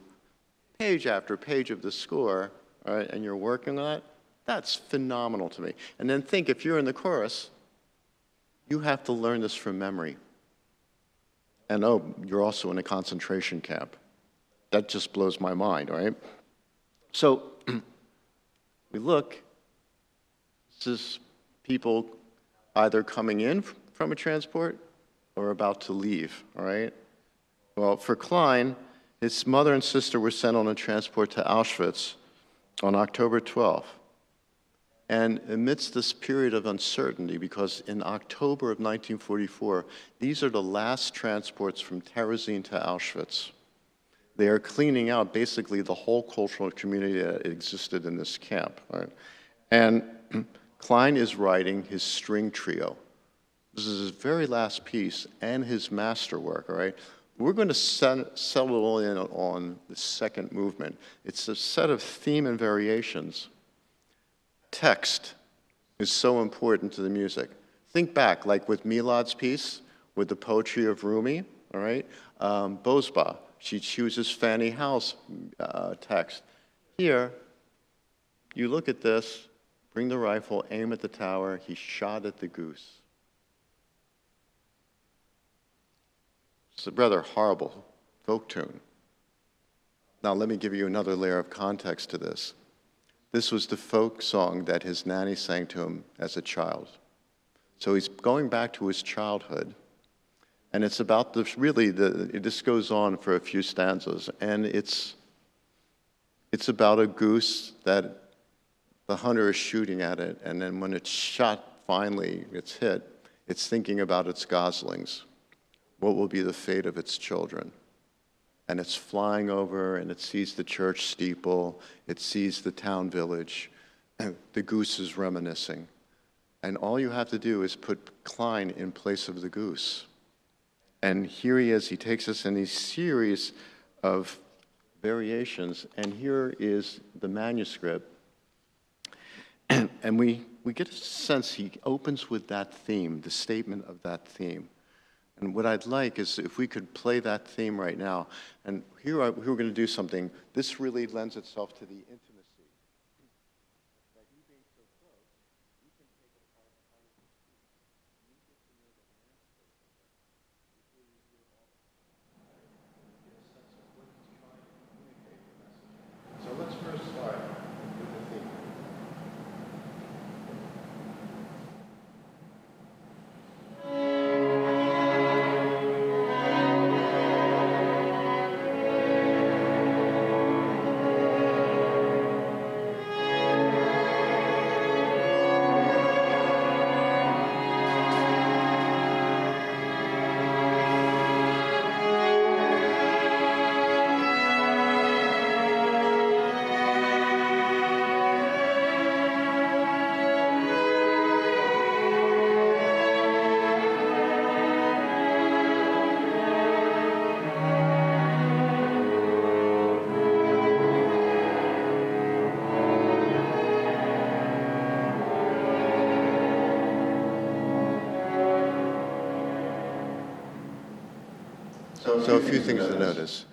page after page of the score, all right, and you're working on it. That's phenomenal to me. And then think, if you're in the chorus, you have to learn this from memory. And oh, you're also in a concentration camp. That just blows my mind, all right? So we look, this is people either coming in from a transport or about to leave, all right? Well, for Klein, his mother and sister were sent on a transport to Auschwitz on October 12th. And amidst this period of uncertainty, because in October of 1944, these are the last transports from Terezin to Auschwitz. They are cleaning out basically the whole cultural community that existed in this camp, right? And Klein is writing his string trio. This is his very last piece and his masterwork, all right? We're going to settle in on the second movement. It's a set of theme and variations. Text is so important to the music. Think back, like with Milad's piece, with the poetry of Rumi, all right? Bozba, she chooses Fanny Howe's text. Here, you look at this, bring the rifle, aim at the tower, he shot at the goose. It's a rather horrible folk tune. Now let me give you another layer of context to this. This was the folk song that his nanny sang to him as a child. So he's going back to his childhood, and it's about this, really, this goes on for a few stanzas, and it's about a goose that the hunter is shooting at it, and then when it's shot, finally, it's hit, it's thinking about its goslings. What will be the fate of its children? And it's flying over, and it sees the church steeple, it sees the town village, and the goose is reminiscing. And all you have to do is put Klein in place of the goose. And here he is, he takes us in these series of variations, and here is the manuscript. And we get a sense he opens with that theme, the statement of that theme. And what I'd like is if we could play that theme right now. And here we're going to do something. This really lends itself to the intimacy. That you being so close, you can take it apart part of the piece. You get to know the landscape before you hear all the get a sense of what he's trying to communicate the message. So let's first start with the theme. So a few things to notice.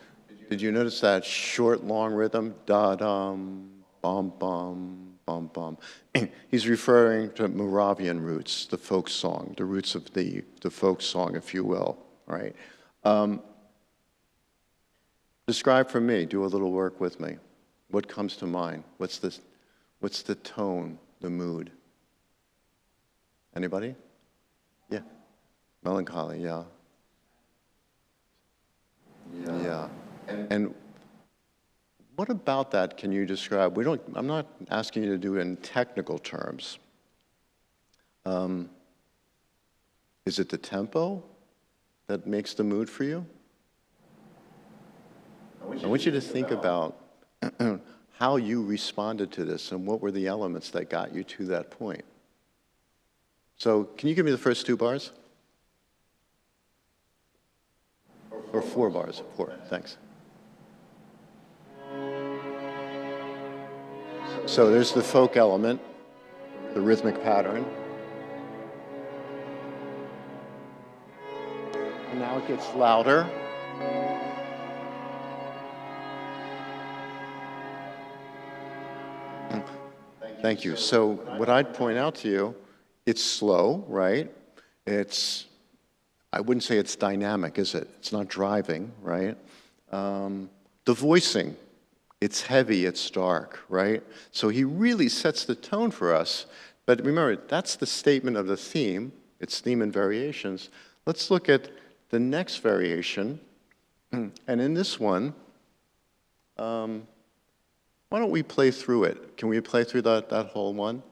Did you notice that short, long rhythm? Da-dum, bum-bum, bum-bum. He's referring to Moravian roots, the folk song, the roots of the folk song, if you will, right? Describe for me, do a little work with me. What comes to mind? What's the tone, the mood? Anybody? Yeah. Melancholy, yeah. Yeah. And what about that can you describe? I'm not asking you to do it in technical terms. Is it the tempo that makes the mood for you? I want you to think about how you responded to this and what were the elements that got you to that point. So can you give me the first 2 bars? Or 4 bars? 4, thanks. So there's the folk element, the rhythmic pattern. And now it gets louder. Thank you. So what I'd point out to you, it's slow, right? I wouldn't say it's dynamic, is it? It's not driving, right? The voicing, it's heavy, it's dark, right? So he really sets the tone for us. But remember, that's the statement of the theme. It's theme and variations. Let's look at the next variation. And in this one, why don't we play through it? Can we play through that whole one?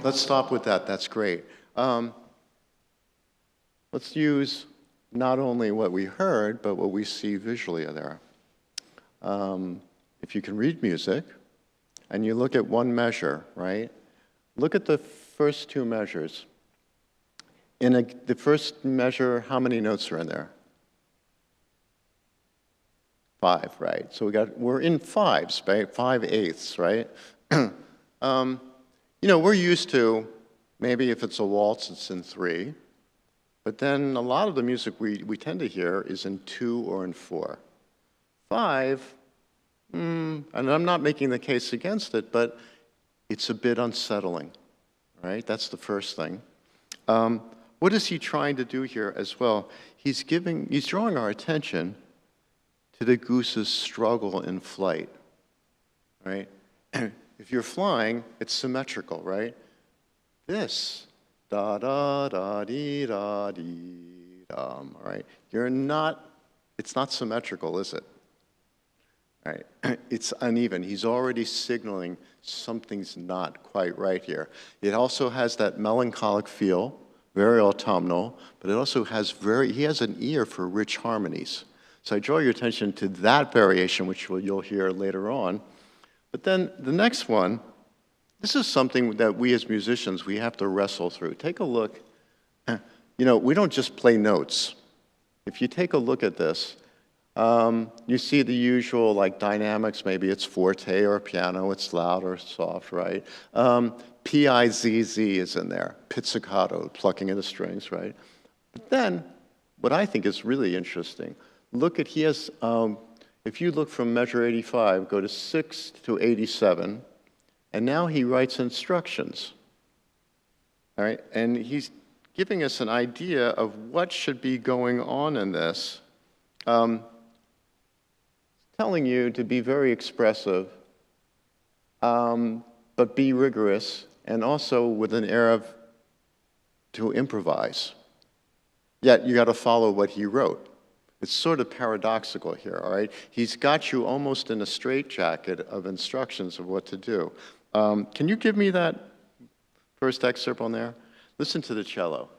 Let's stop with that. That's great. Let's use not only what we heard, but what we see visually there. If you can read music, and you look at one measure, right? Look at the first 2 measures. In the first measure, how many notes are in there? 5, right? So we're in 5s, right? 5/8, right? You know, we're used to, maybe if it's a waltz, it's in 3. But then a lot of the music we tend to hear is in 2 or in 4. 5, and I'm not making the case against it, but it's a bit unsettling, right? That's the first thing. What is he trying to do here as well? He's drawing our attention to the goose's struggle in flight, right? If you're flying, it's symmetrical, right? This, da da da dee da dee dum, right? It's not symmetrical, is it? Right? It's uneven. He's already signaling something's not quite right here. It also has that melancholic feel, very autumnal, but it also has he has an ear for rich harmonies. So I draw your attention to that variation, which you'll hear later on. But then the next one, this is something that we as musicians, we have to wrestle through. Take a look. You know, we don't just play notes. If you take a look at this, you see the usual like dynamics. Maybe it's forte or piano, it's loud or soft, right? P-I-Z-Z is in there, pizzicato, plucking of the strings, right? But then, what I think is really interesting, he has, if you look from measure 85, go to 6 to 87, and now he writes instructions, all right? And he's giving us an idea of what should be going on in this, telling you to be very expressive, but be rigorous, and also with an air of to improvise. Yet you got to follow what he wrote. It's sort of paradoxical here, all right? He's got you almost in a straitjacket of instructions of what to do. Can you give me that first excerpt on there? Listen to the cello.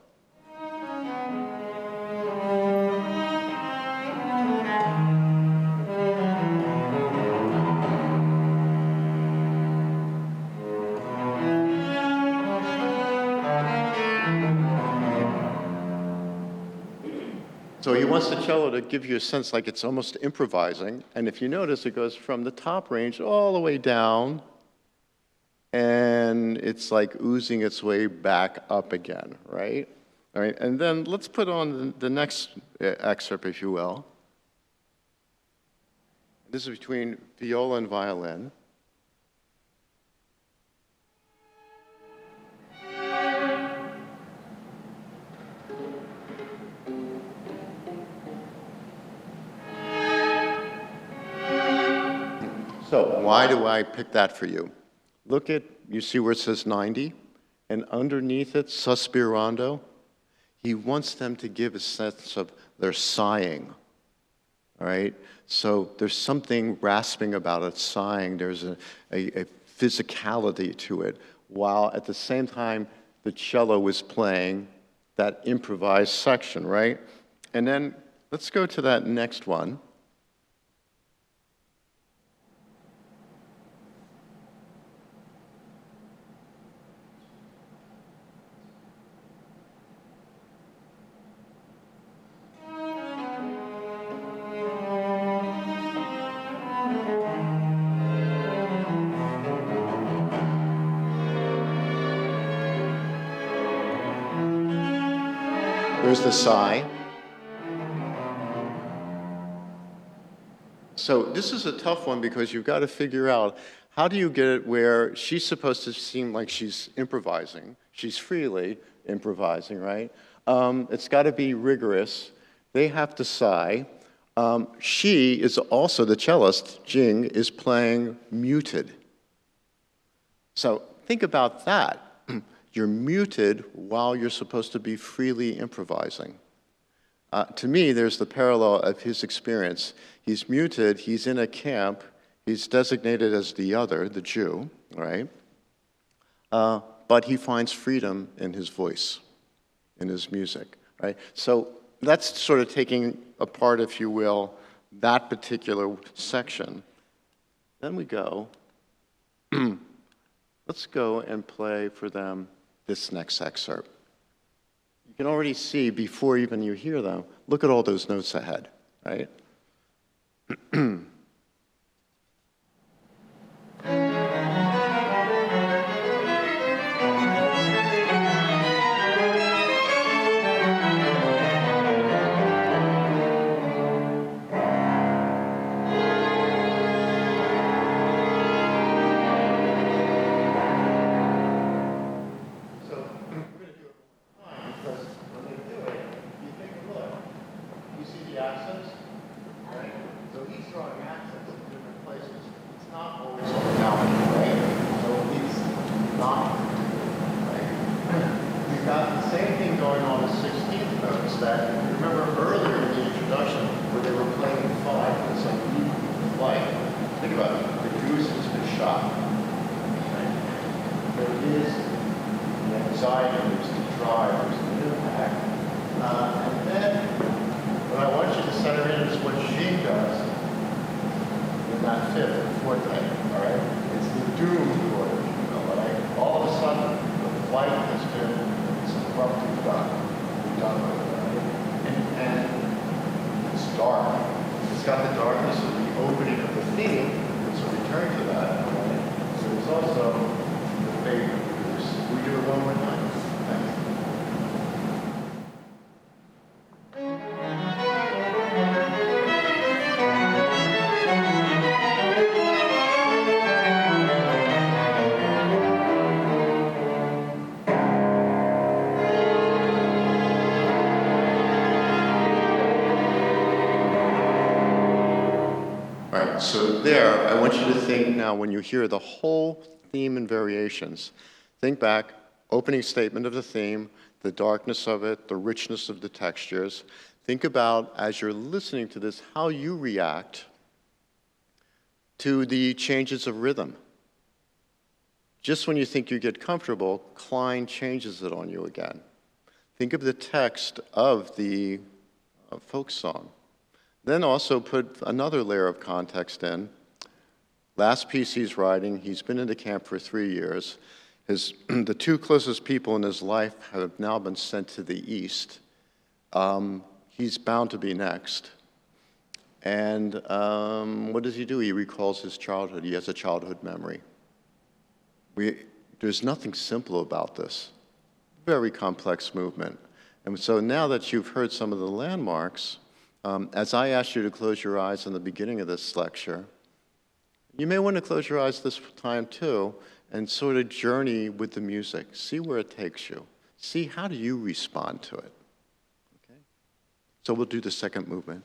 So he wants the cello to give you a sense like it's almost improvising. And if you notice, it goes from the top range all the way down, and it's like oozing its way back up again, right? All right, and then let's put on the next excerpt, if you will. This is between viola and violin. So why do I pick that for you? Look at, you see where it says 90? And underneath it, sospirando. He wants them to give a sense of their sighing, all right? So there's something rasping about it, sighing. There's a physicality to it, while at the same time, the cello is playing that improvised section, right? And then let's go to that next one. There's the sigh. So this is a tough one because you've got to figure out how do you get it where she's supposed to seem like she's improvising. She's freely improvising, right? It's got to be rigorous. They have to sigh. She is also, the cellist, Jing, is playing muted. So think about that. You're muted while you're supposed to be freely improvising. To me, there's the parallel of his experience. He's muted, he's in a camp, he's designated as the other, the Jew, right? But he finds freedom in his voice, in his music, right? So that's sort of taking apart, if you will, that particular section. Then we go, let's go and play for them this next excerpt. You can already see before even you hear them, look at all those notes ahead, right? So there, I want you to think now when you hear the whole theme and variations, think back, opening statement of the theme, the darkness of it, the richness of the textures. Think about, as you're listening to this, how you react to the changes of rhythm. Just when you think you get comfortable, Klein changes it on you again. Think of the text of the folk song. Then also put another layer of context in. Last piece he's writing, he's been in the camp for 3 years. The two closest people in his life have now been sent to the east. he's bound to be next. And what does he do? He recalls his childhood. He has a childhood memory. There's nothing simple about this. Very complex movement. And so now that you've heard some of the landmarks, as I asked you to close your eyes in the beginning of this lecture, you may want to close your eyes this time too and sort of journey with the music. See where it takes you. See how do you respond to it. Okay? So we'll do the second movement.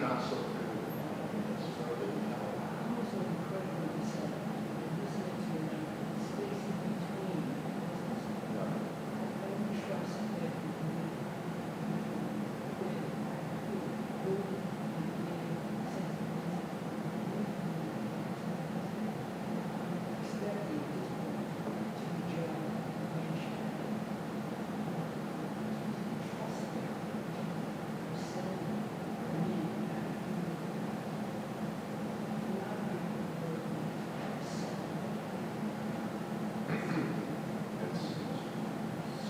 not so critical.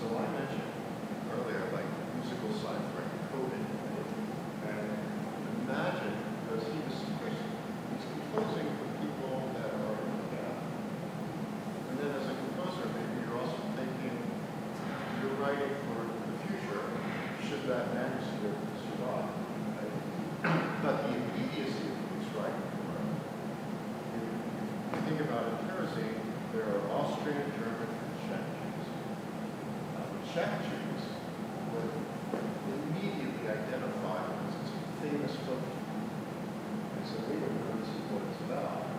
So I mentioned earlier, like musical side for coding, and imagine because he's composing for people that are deaf, and then as a composer, maybe you're also thinking you're writing for the future. Should that manuscript survive? Right? But the immediacy of who's writing for it. If you think about it, kerosene, there are Austrian, German, and Czech Jews. Czech Jews were immediately identified as its famous folk. And so we would know this is what it's about.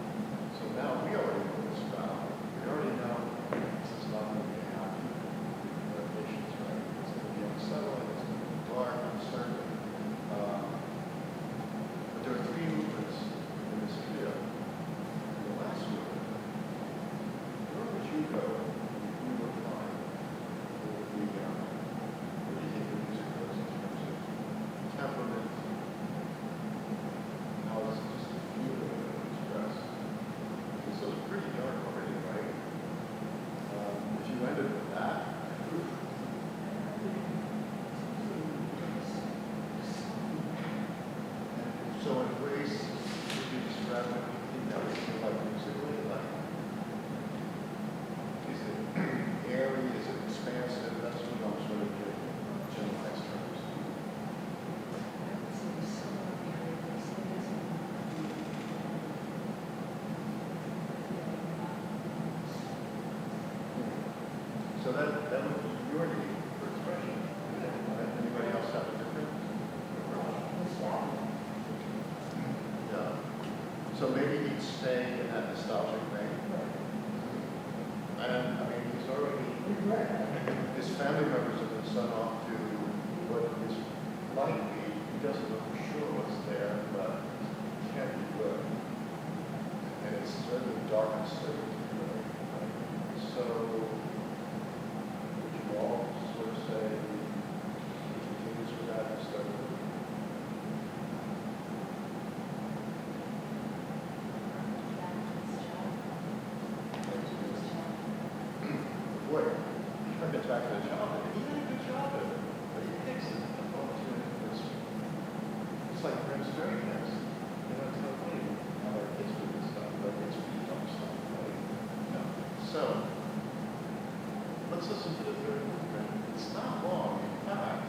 So now we already know what it's about. We already know this is not going to be happy. Revelations, right? It's going to be unsettling, it's going to be dark, uncertain. But there are three movements in this trio. The last movement, where would you go if you were flying? What do you think the music goes in terms of temperament? How does it just feel and express? This is pretty dark already, right? If you ended with that, oof. So embrace would be described what you think that would feel like musically, like is it airy, is it expansive? That's what I'm sort of getting in generalized terms. So that would be your need for expression. Anybody else have a different approach? Yeah. So maybe he'd stay in that nostalgic vein. And I mean, he's already, his family members have been sent off to what is likely, he doesn't know for sure what's there, but it can't be good. And it's certainly dark and slick. So, would you all sort of say, he continues with that instead of boy, he tried to attack the job, and he did a good job at it, but he takes it opportunity. It's like Grimm's fairy tales. You know, it's not funny how our kids do this stuff, but it's really dumb stuff, right? No. So, let's listen to the third movement. It's not long, in fact,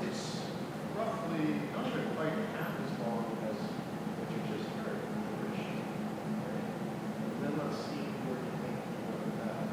it's roughly not even quite half as long as what you just heard in the original. Right? And then let's see where you think you go with that.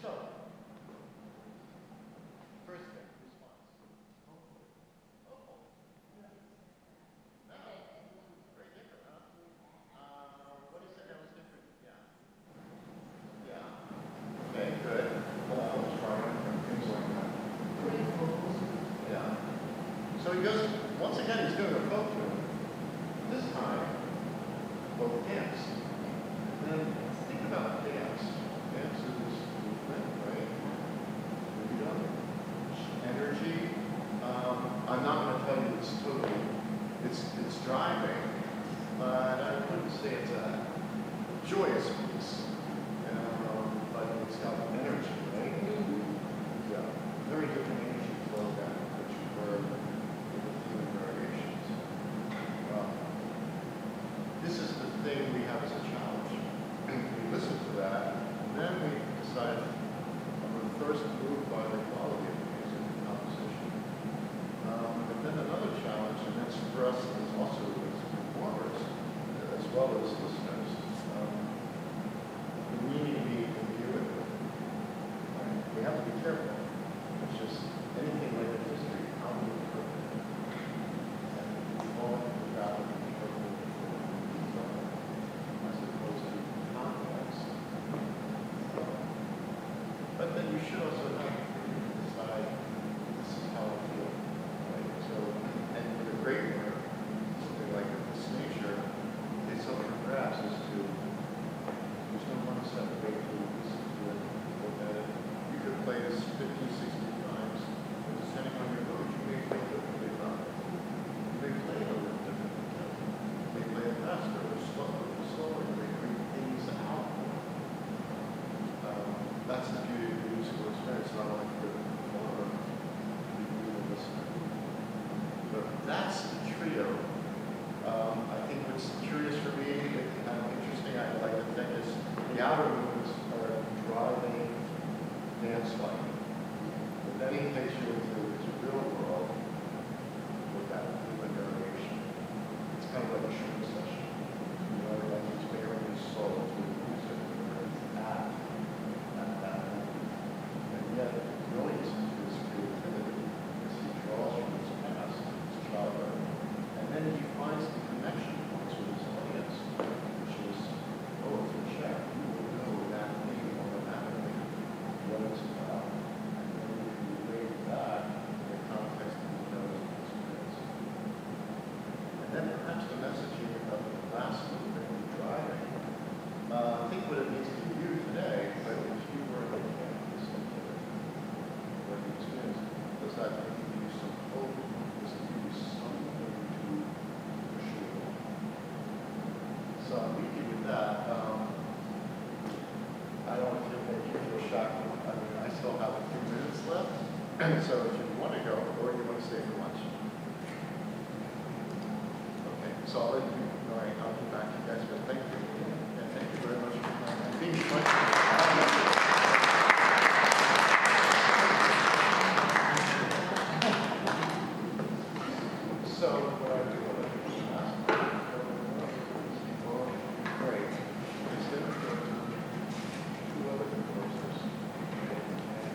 So, first thing, response. Very different, huh? What is it that was different? Yeah. Yeah. Okay, good. Let's try it. Things like that. Yeah. So he goes, once again, he's doing a folk tune. This time, folk dance. And think about dance. Dance is movement, right? Freedom, energy. I'm not going to tell you it's totally, it's driving, but I wouldn't say it's a joyous piece. But it's got energy, right? Yeah. Very different energy flow down, which you heard in the human variations. This is the thing we have as a challenge. We listen to that, and then we decide, I'm first moved by the quality of the music and composition. And then another challenge, and that's for us as also as performers, as well as listeners, we need to be imbued with it. Right? We have to be careful. It's just anything like a history, how do we interpret it? And we all have to battle and interpret it as opposed to context. But then you should also have to decide, this is how I feel. Right? So, and with a great work, something like this nature, it's up for grabs as to, there's no one set way to listen to it, look at it. You could play this 50, 60 times, and depending on your mood, you may feel differently about it. You may play it a little differently. You may play it faster or slower, you may bring things out. That's the beauty of the musical experience, not only for the performer, but for the listener. But that's the trio. I think what's curious for me, kind of interesting, I'd like to think is the outer movements are driving dance-like. But then he takes you into his real world with that human variation. It's kind of like a shooting session. You know, like he's bearing his soul to the music, where it's at. And yet, really, it's his creativity as he draws from his past, his childhood. And then he finds the connection points with his audience, which is, oh, it's a check. You will know that thing automatically, what it's about. And then you can relate that in the context of the knows experience. And then perhaps the messaging of the last movement and driving. Think what it means to you today, but if you were in the campus what you experience, does that give you some hope? Does it give you something to push you along? So I'm leaving with that. I don't make you feel shocked. I mean, I still have a few minutes left. So if you want to go, or you want to stay for lunch. Okay, so I'll let you, all right, I'll be back to you guys, but thank you. And thank you very much for being here. So, what I do, great. Instead of going to two other composers, and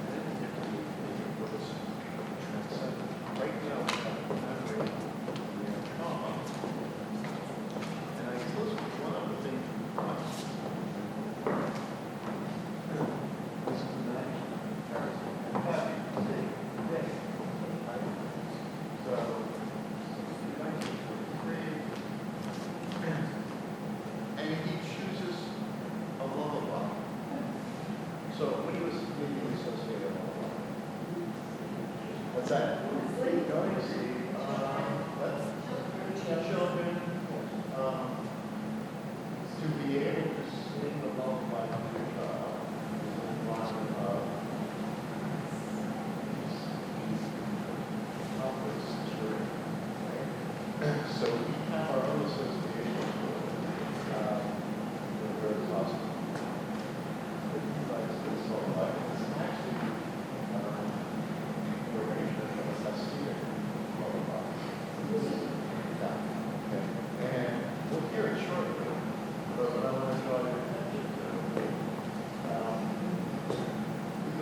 then you get to move with us, transcend. Right now, we have memory, we have trauma. And I suppose one other thing for us is connection, comparison, and having to say, today, so, 1943, and he chooses a lullaby. So what do you associate a lullaby? What's that? Going to see children to be able to sing the lullaby to your child is one of conflicts security. So we have our own associations with very positive. But he likes this lullaby. It's actually an arrangement of a Hasidic lullaby. Yeah. Okay.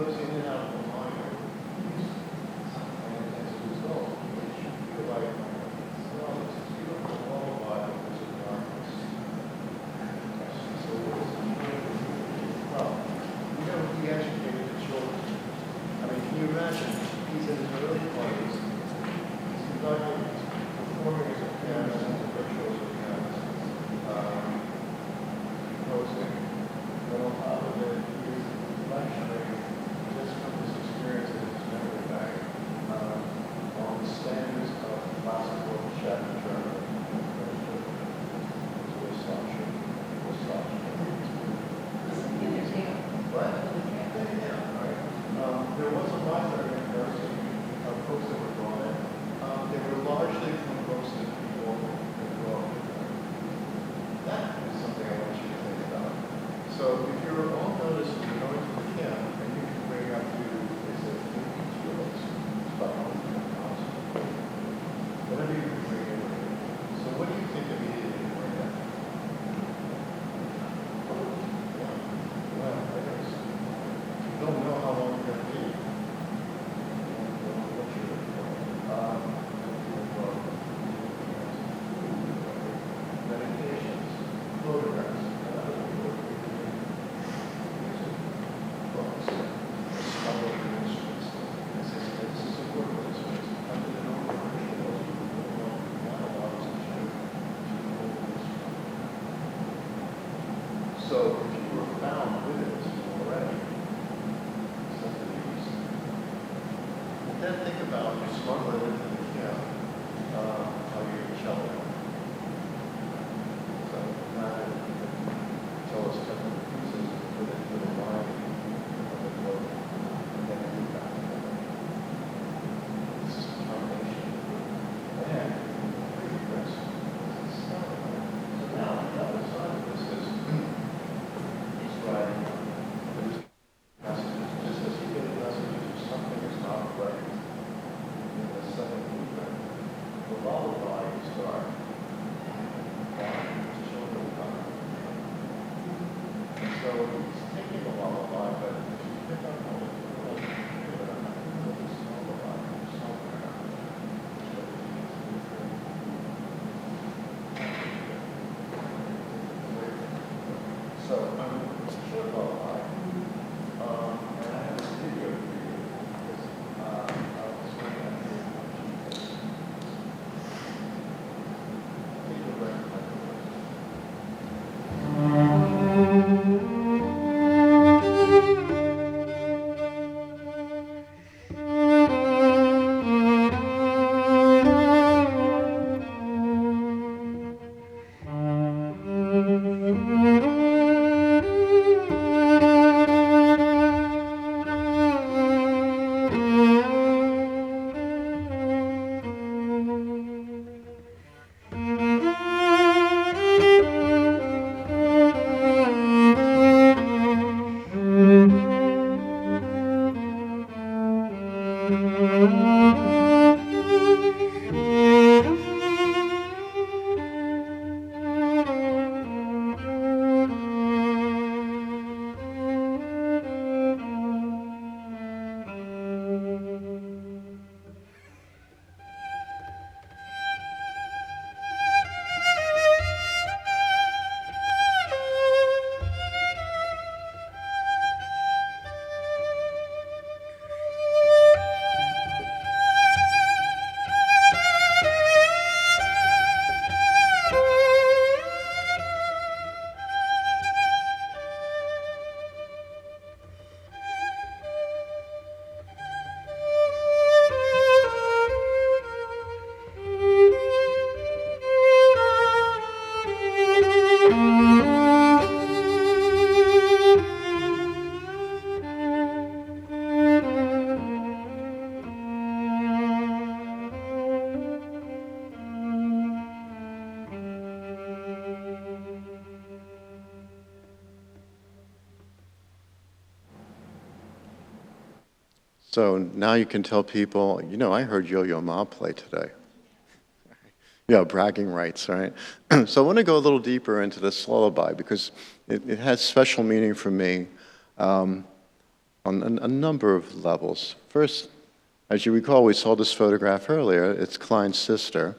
goes in and out of the mind. And as a result, you feel like, well, this is beautiful lullaby, but there's a darkness. So what is it doing? Well, de-educated the children. I mean, can you imagine? He's in his early 20s. He's conducting, performing as a pianist, as a virtuoso pianist, composing. But on top of it, he's lecturing just from his experience in his memory bank on the standards of classical Czech and German. What? There was a library in Bristol of books that were brought in. They were largely from books that people had brought with them. That is something I want you to think about. So if you're all noticed when you're going to the camp, and you can bring up to, is it 50 kilos? It's about 100 pounds. Whatever you can bring in. So what do you think immediately you bring up? Well, I guess you don't know how long you're going to be. Meditations, photographs, books, small instruments. This is important instruments. I didn't know what so if you were found with it already, something easy. Then think about you smuggle it into the camp, how you're cello. So now tell us 10 pieces with a line of the book, and then you back. This is a combination. And pretty crisp. So now the other side of this is writing messages, just as you get messages if something is not right in the second movement, the lullaby you start. Children come. So he's taking a lullaby, but if you pick up on it, you will figure out this lullaby somewhere. So I'm short lullaby, and I have a video for you because I'll explain that to you. Take a breath. So now you can tell people, you know, I heard Yo-Yo Ma play today. Yeah, bragging rights, right? So I want to go a little deeper into this lullaby because it has special meaning for me. on a number of levels. First, as you recall, we saw this photograph earlier. It's Klein's sister.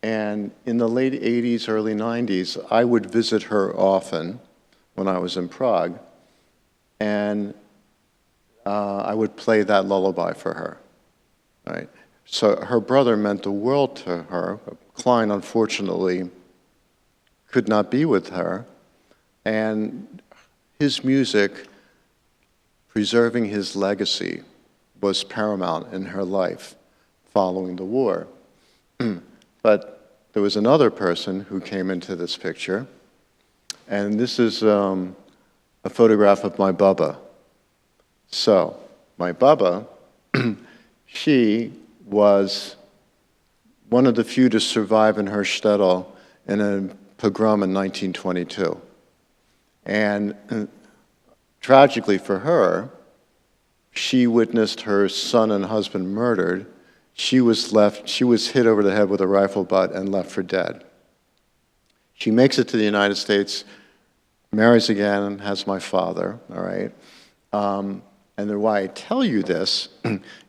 And in the late 80s, early 90s, I would visit her often when I was in Prague. And I would play that lullaby for her, right? So her brother meant the world to her. Klein, unfortunately, could not be with her. And his music, preserving his legacy, was paramount in her life following the war. But there was another person who came into this picture, and this is a photograph of my Bubba. So, my Bubba, she was one of the few to survive in her shtetl in a pogrom in 1922. And tragically for her, she witnessed her son and husband murdered. She was hit over the head with a rifle butt and left for dead. She makes it to the United States, marries again, has my father, all right? And why I tell you this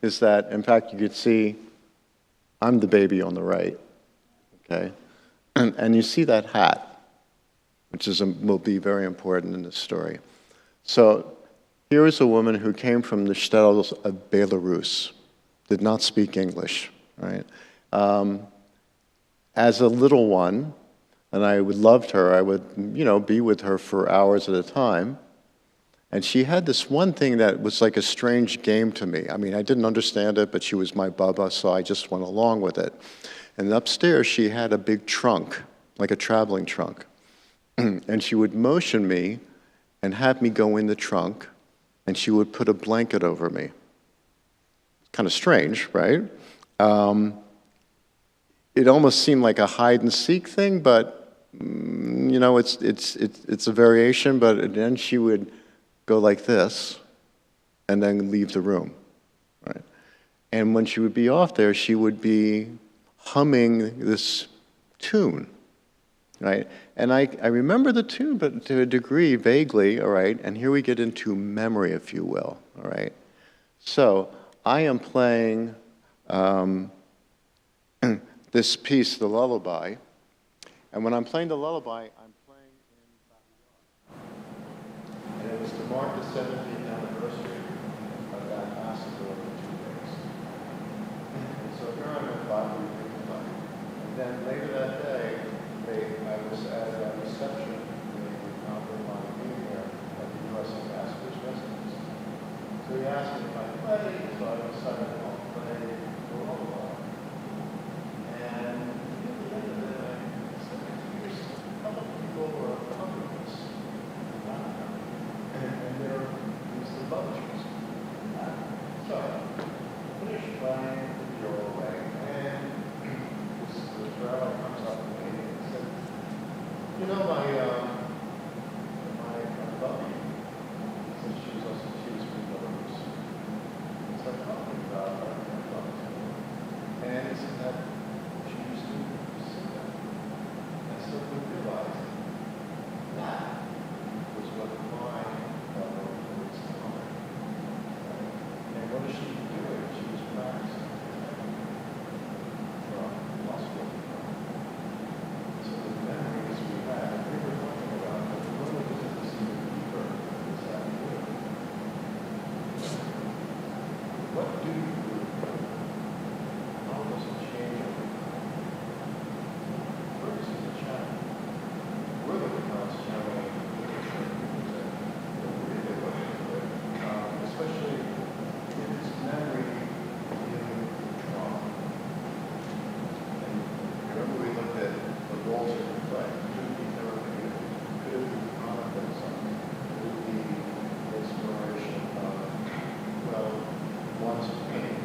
is that, in fact, you could see I'm the baby on the right, okay? And you see that hat, which will be very important in this story. So here is a woman who came from the shtetls of Belarus, did not speak English, right? As a little one, and I loved her, I would, be with her for hours at a time. And she had this one thing that was like a strange game to me. I mean, I didn't understand it, but she was my Bubba, so I just went along with it. And upstairs, she had a big trunk, like a traveling trunk. And she would motion me and have me go in the trunk, and she would put a blanket over me. Kind of strange, right? It almost seemed like a hide and seek thing, but it's a variation. But then she would go like this, and then leave the room, right? And when she would be off there, she would be humming this tune, right? And I remember the tune, but to a degree, vaguely, all right? And here we get into memory, if you will, all right? So I am playing this piece, the lullaby, and when I'm playing the lullaby, I'm playing in and it was to mark the 17th anniversary of that massacre over 2 days. And so here I'm at Baku, and then later that day, I was at a reception. They honored my being there at the U.S. Ambassador's residence. So he asked me if I played, so I decided I'll play the lullaby. And at the end of it, I said, here's a couple of people who are covering this. And there was the publishers. So I finished playing the old way, and the rabbi comes up to me and said, my buddy, since she was from Belarus, started talking about my buddy. And he said that she used to sing that. And so we realized that was what my mother was telling. And what is she doing? She was practicing from law school. So the memories we had, we were talking about, but one of the things that seemed deeper is that what do you do? How does it change everything? First, in the chat, we're looking at channeling especially in its memory in trauma. And remember we looked at the roles it could play. Could it be therapeutic? Could it be confidence? Could it be exploration of, one's pain?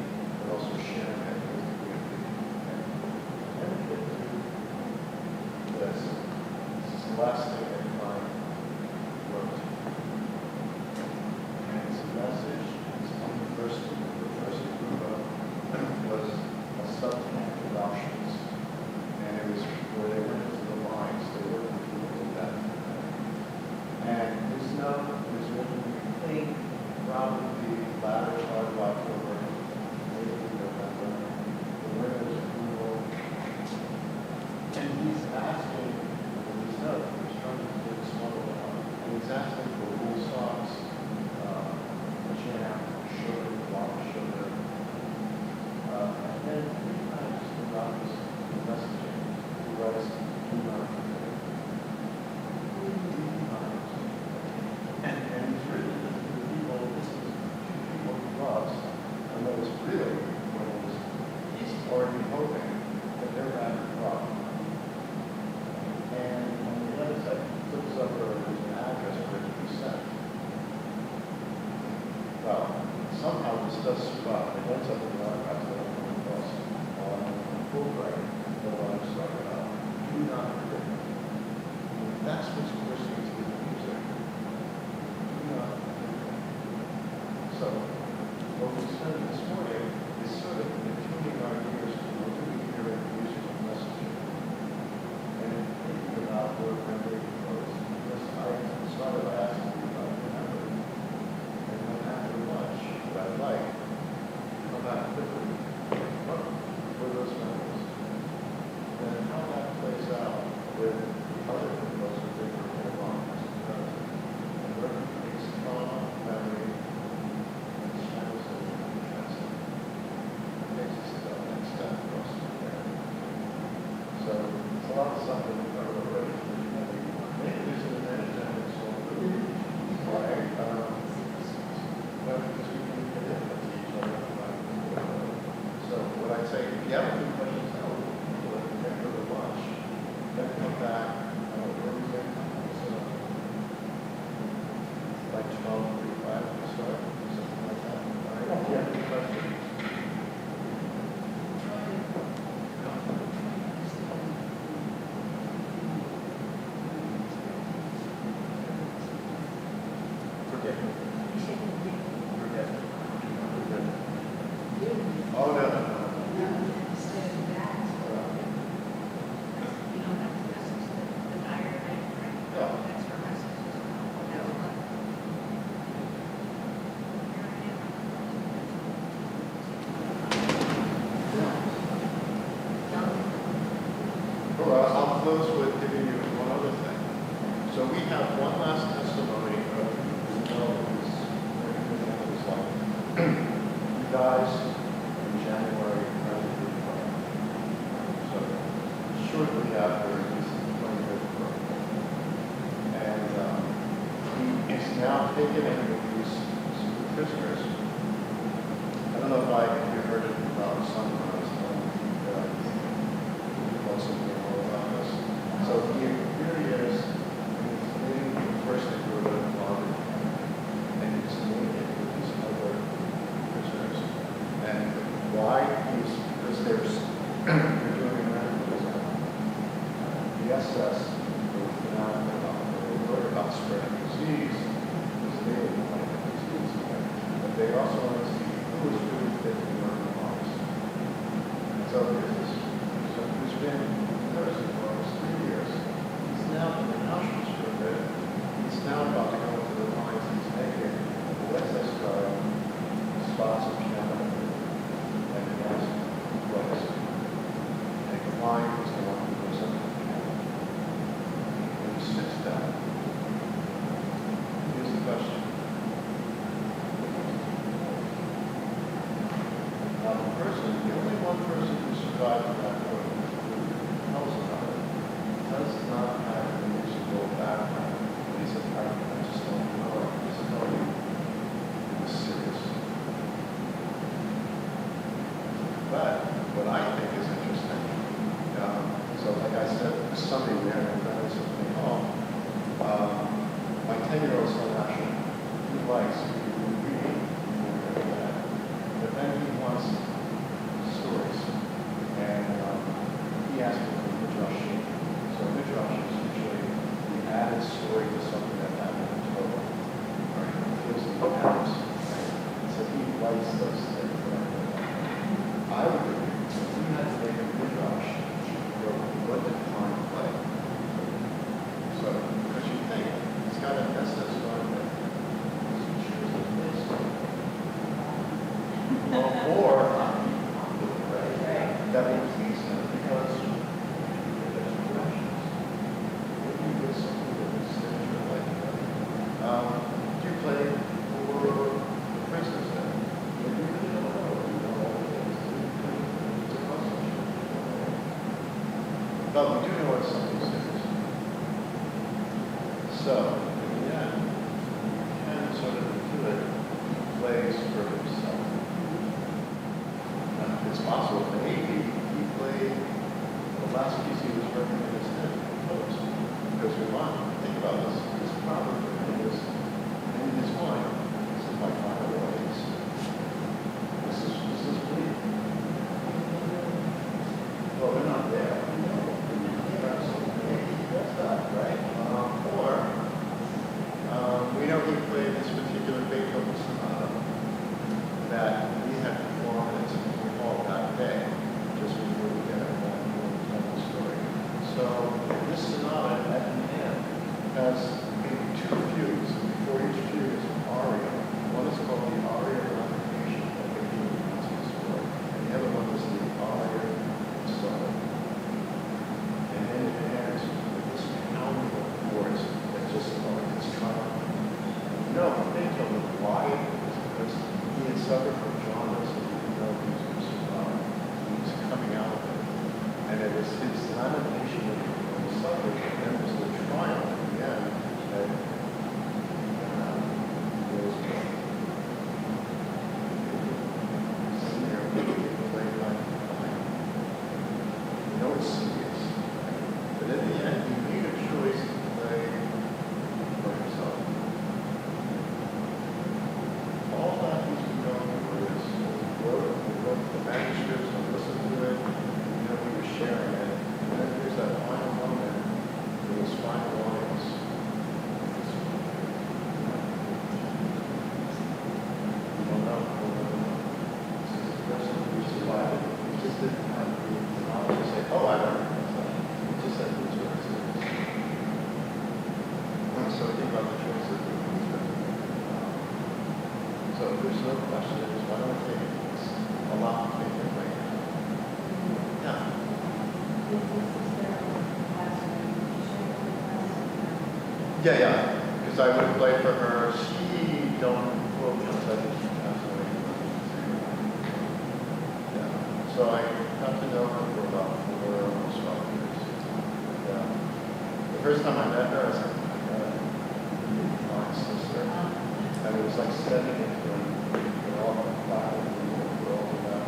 well, somehow this does survive. It ends up in the archives that I'm coming across on Fulbright, the one I started out. Do not forget. That's what's forcing us to do music. Do not forget. So, what we spent this morning is sort of tuning our ears to what do we hear in the musical messaging. And thinking about where memory goes. Because I started by asking you about memory. And then after lunch, what I'd like, come back quickly. What were those memories? And how that plays out with other people's different belongings. And where it takes trauma, memory, and struggles that we can transcend. It takes us to that next step for us to prepare. So it's a lot of stuff that we've covered already. Maybe there's an advantage to having so little. Right? But because we can get in to each other. So what I'd say, if you have a few questions now, we'll get to the lunch. Then come back. Where we get like 12:45 to start, something like that. All right? If you have any questions. Forget it. Forget it. Forget it. Oh, no, no, no. Well, I'll close with giving you one other thing. So we have one last testimony of who's like. He dies in January 1935. So shortly after his 25th birthday. And he is now taken in with these prisoners. I don't know if you heard it about Sunrise. So here he is, and he's meeting the first group of father, and he's meeting with these other prisoners. And why? Because they're doing evangelism. The SS, they worry about spreading disease, because they don't want to get disease. But they also want to see who is really fit to work in Mars. And so there's this, so who's been nursing for almost 3 years. He's now in the Auschwitz for a bit. He's now about to go into the lines. He's naked. Let's us go. Spots of piano. And he has place. And the line is the one who goes up to the piano. And he sits down. Here's the question. Now the person, the only one person who survived that program, tells about it, does not have a musical background. He said, I just don't know. I just know you. It was serious. But what I think is interesting, so like I said, somebody there, and that was something, my 10-year-old son actually, he likes reading, but then he wants stories. And he asked me for Midrash. So Midrash is usually the added story to something that happened in Torah. Or he feels the matters. So he writes those things. I would agree, if we had to make a Midrash, what did Klein play? So, because you think, he's got an SS going there. So he chooses a place. Or that would please him because there's directions. If you get something that is signature like that, do you play for the prisoners then? If you really don't know, you know all the things that you do. It's a puzzle. But we do know what something is. So, in the end, you can sort of intuit plays for himself. there's no question. Why don't I take it? It's a lot to take it right now. Yeah. Yeah. Because I would play for her. She don't, well, I think she passed away. Yeah. So I got to know her for about 4 or almost 5 years. Yeah. The first time I met her, I was like, oh my God, my sister. And it was like stepping into all the cloud in the world, you know.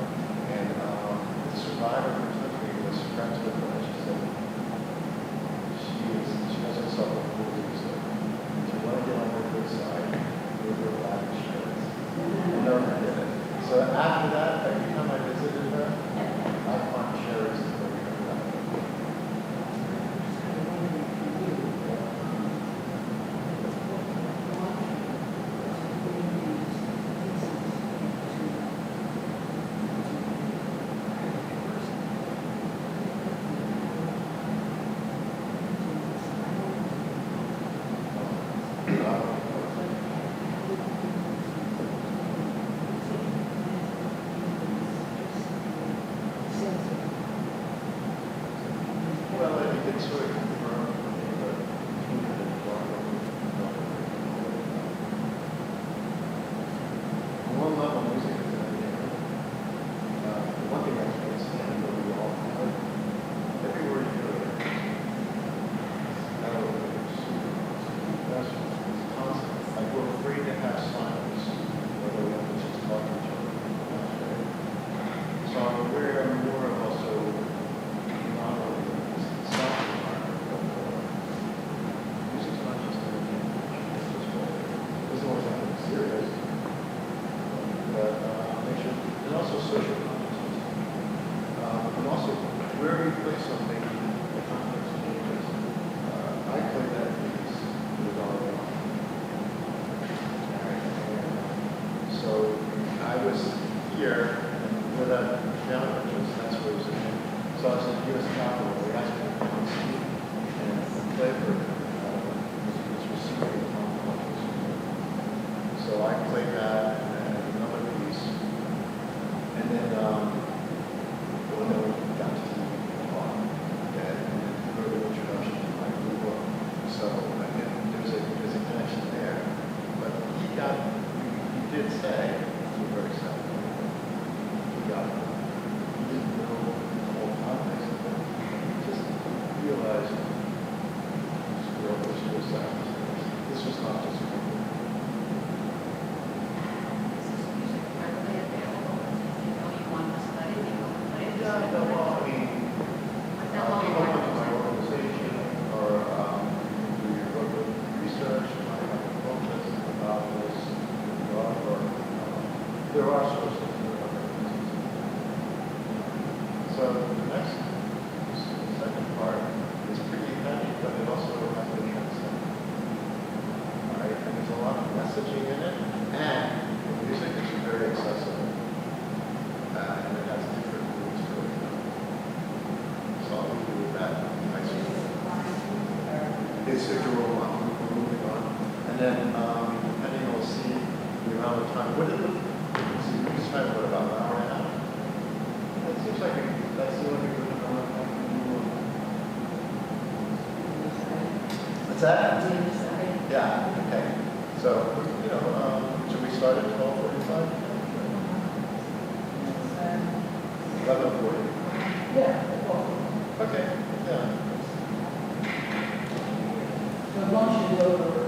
And the survivor who took me was friends with her, and she said, she doesn't suffer fools. So if you want to get on her good side, give her life insurance. And never did it. So after that, every time I visited her, I found cherries to bring her back. Well, I think it's sort of confirmed for me, but on one level, music is an idea. The one thing I can't stand is we all have every word you hear. It's constant. Like we're afraid to have silence, whether we have to just talk to each other. So I'm aware more of also not only the sound environment, but music's not just entertainment. It doesn't always have to be serious, but make sure, and also social consciousness. And also, where you play something, the context changes. I play that piece with all of them. So I was here, and where that piano was, that's where it was in. So I was in the U.S. Capitol, we asked me to come and speak, and play for was receiving the conference. So I played that, and another piece, and then when we got to the talk, and heard an introduction to my new book. So again, there's a connection there. But he did say, we were very sad, he didn't know the whole context of it. He just realized this girl was suicide. This was not just a girl. Yeah, no, well, I mean, people come to my organization or do your local research, I have a focus about this, or there are sources of so the next, the second part is pretty heavy, but it also has to transcend. All right, and there's a lot of messaging in it, and the music is very accessible, and it has different moods to it. So I'll leave you with that. It's a dual one. We're moving on, and then depending, we'll see the amount of time. What did it? See, we spent what, about an hour and a half? It seems like that's the only good amount of time we do. What's that? Yeah, okay. So, should we start at 12:45? 11:40? Yeah. Okay, yeah. So lunch is over.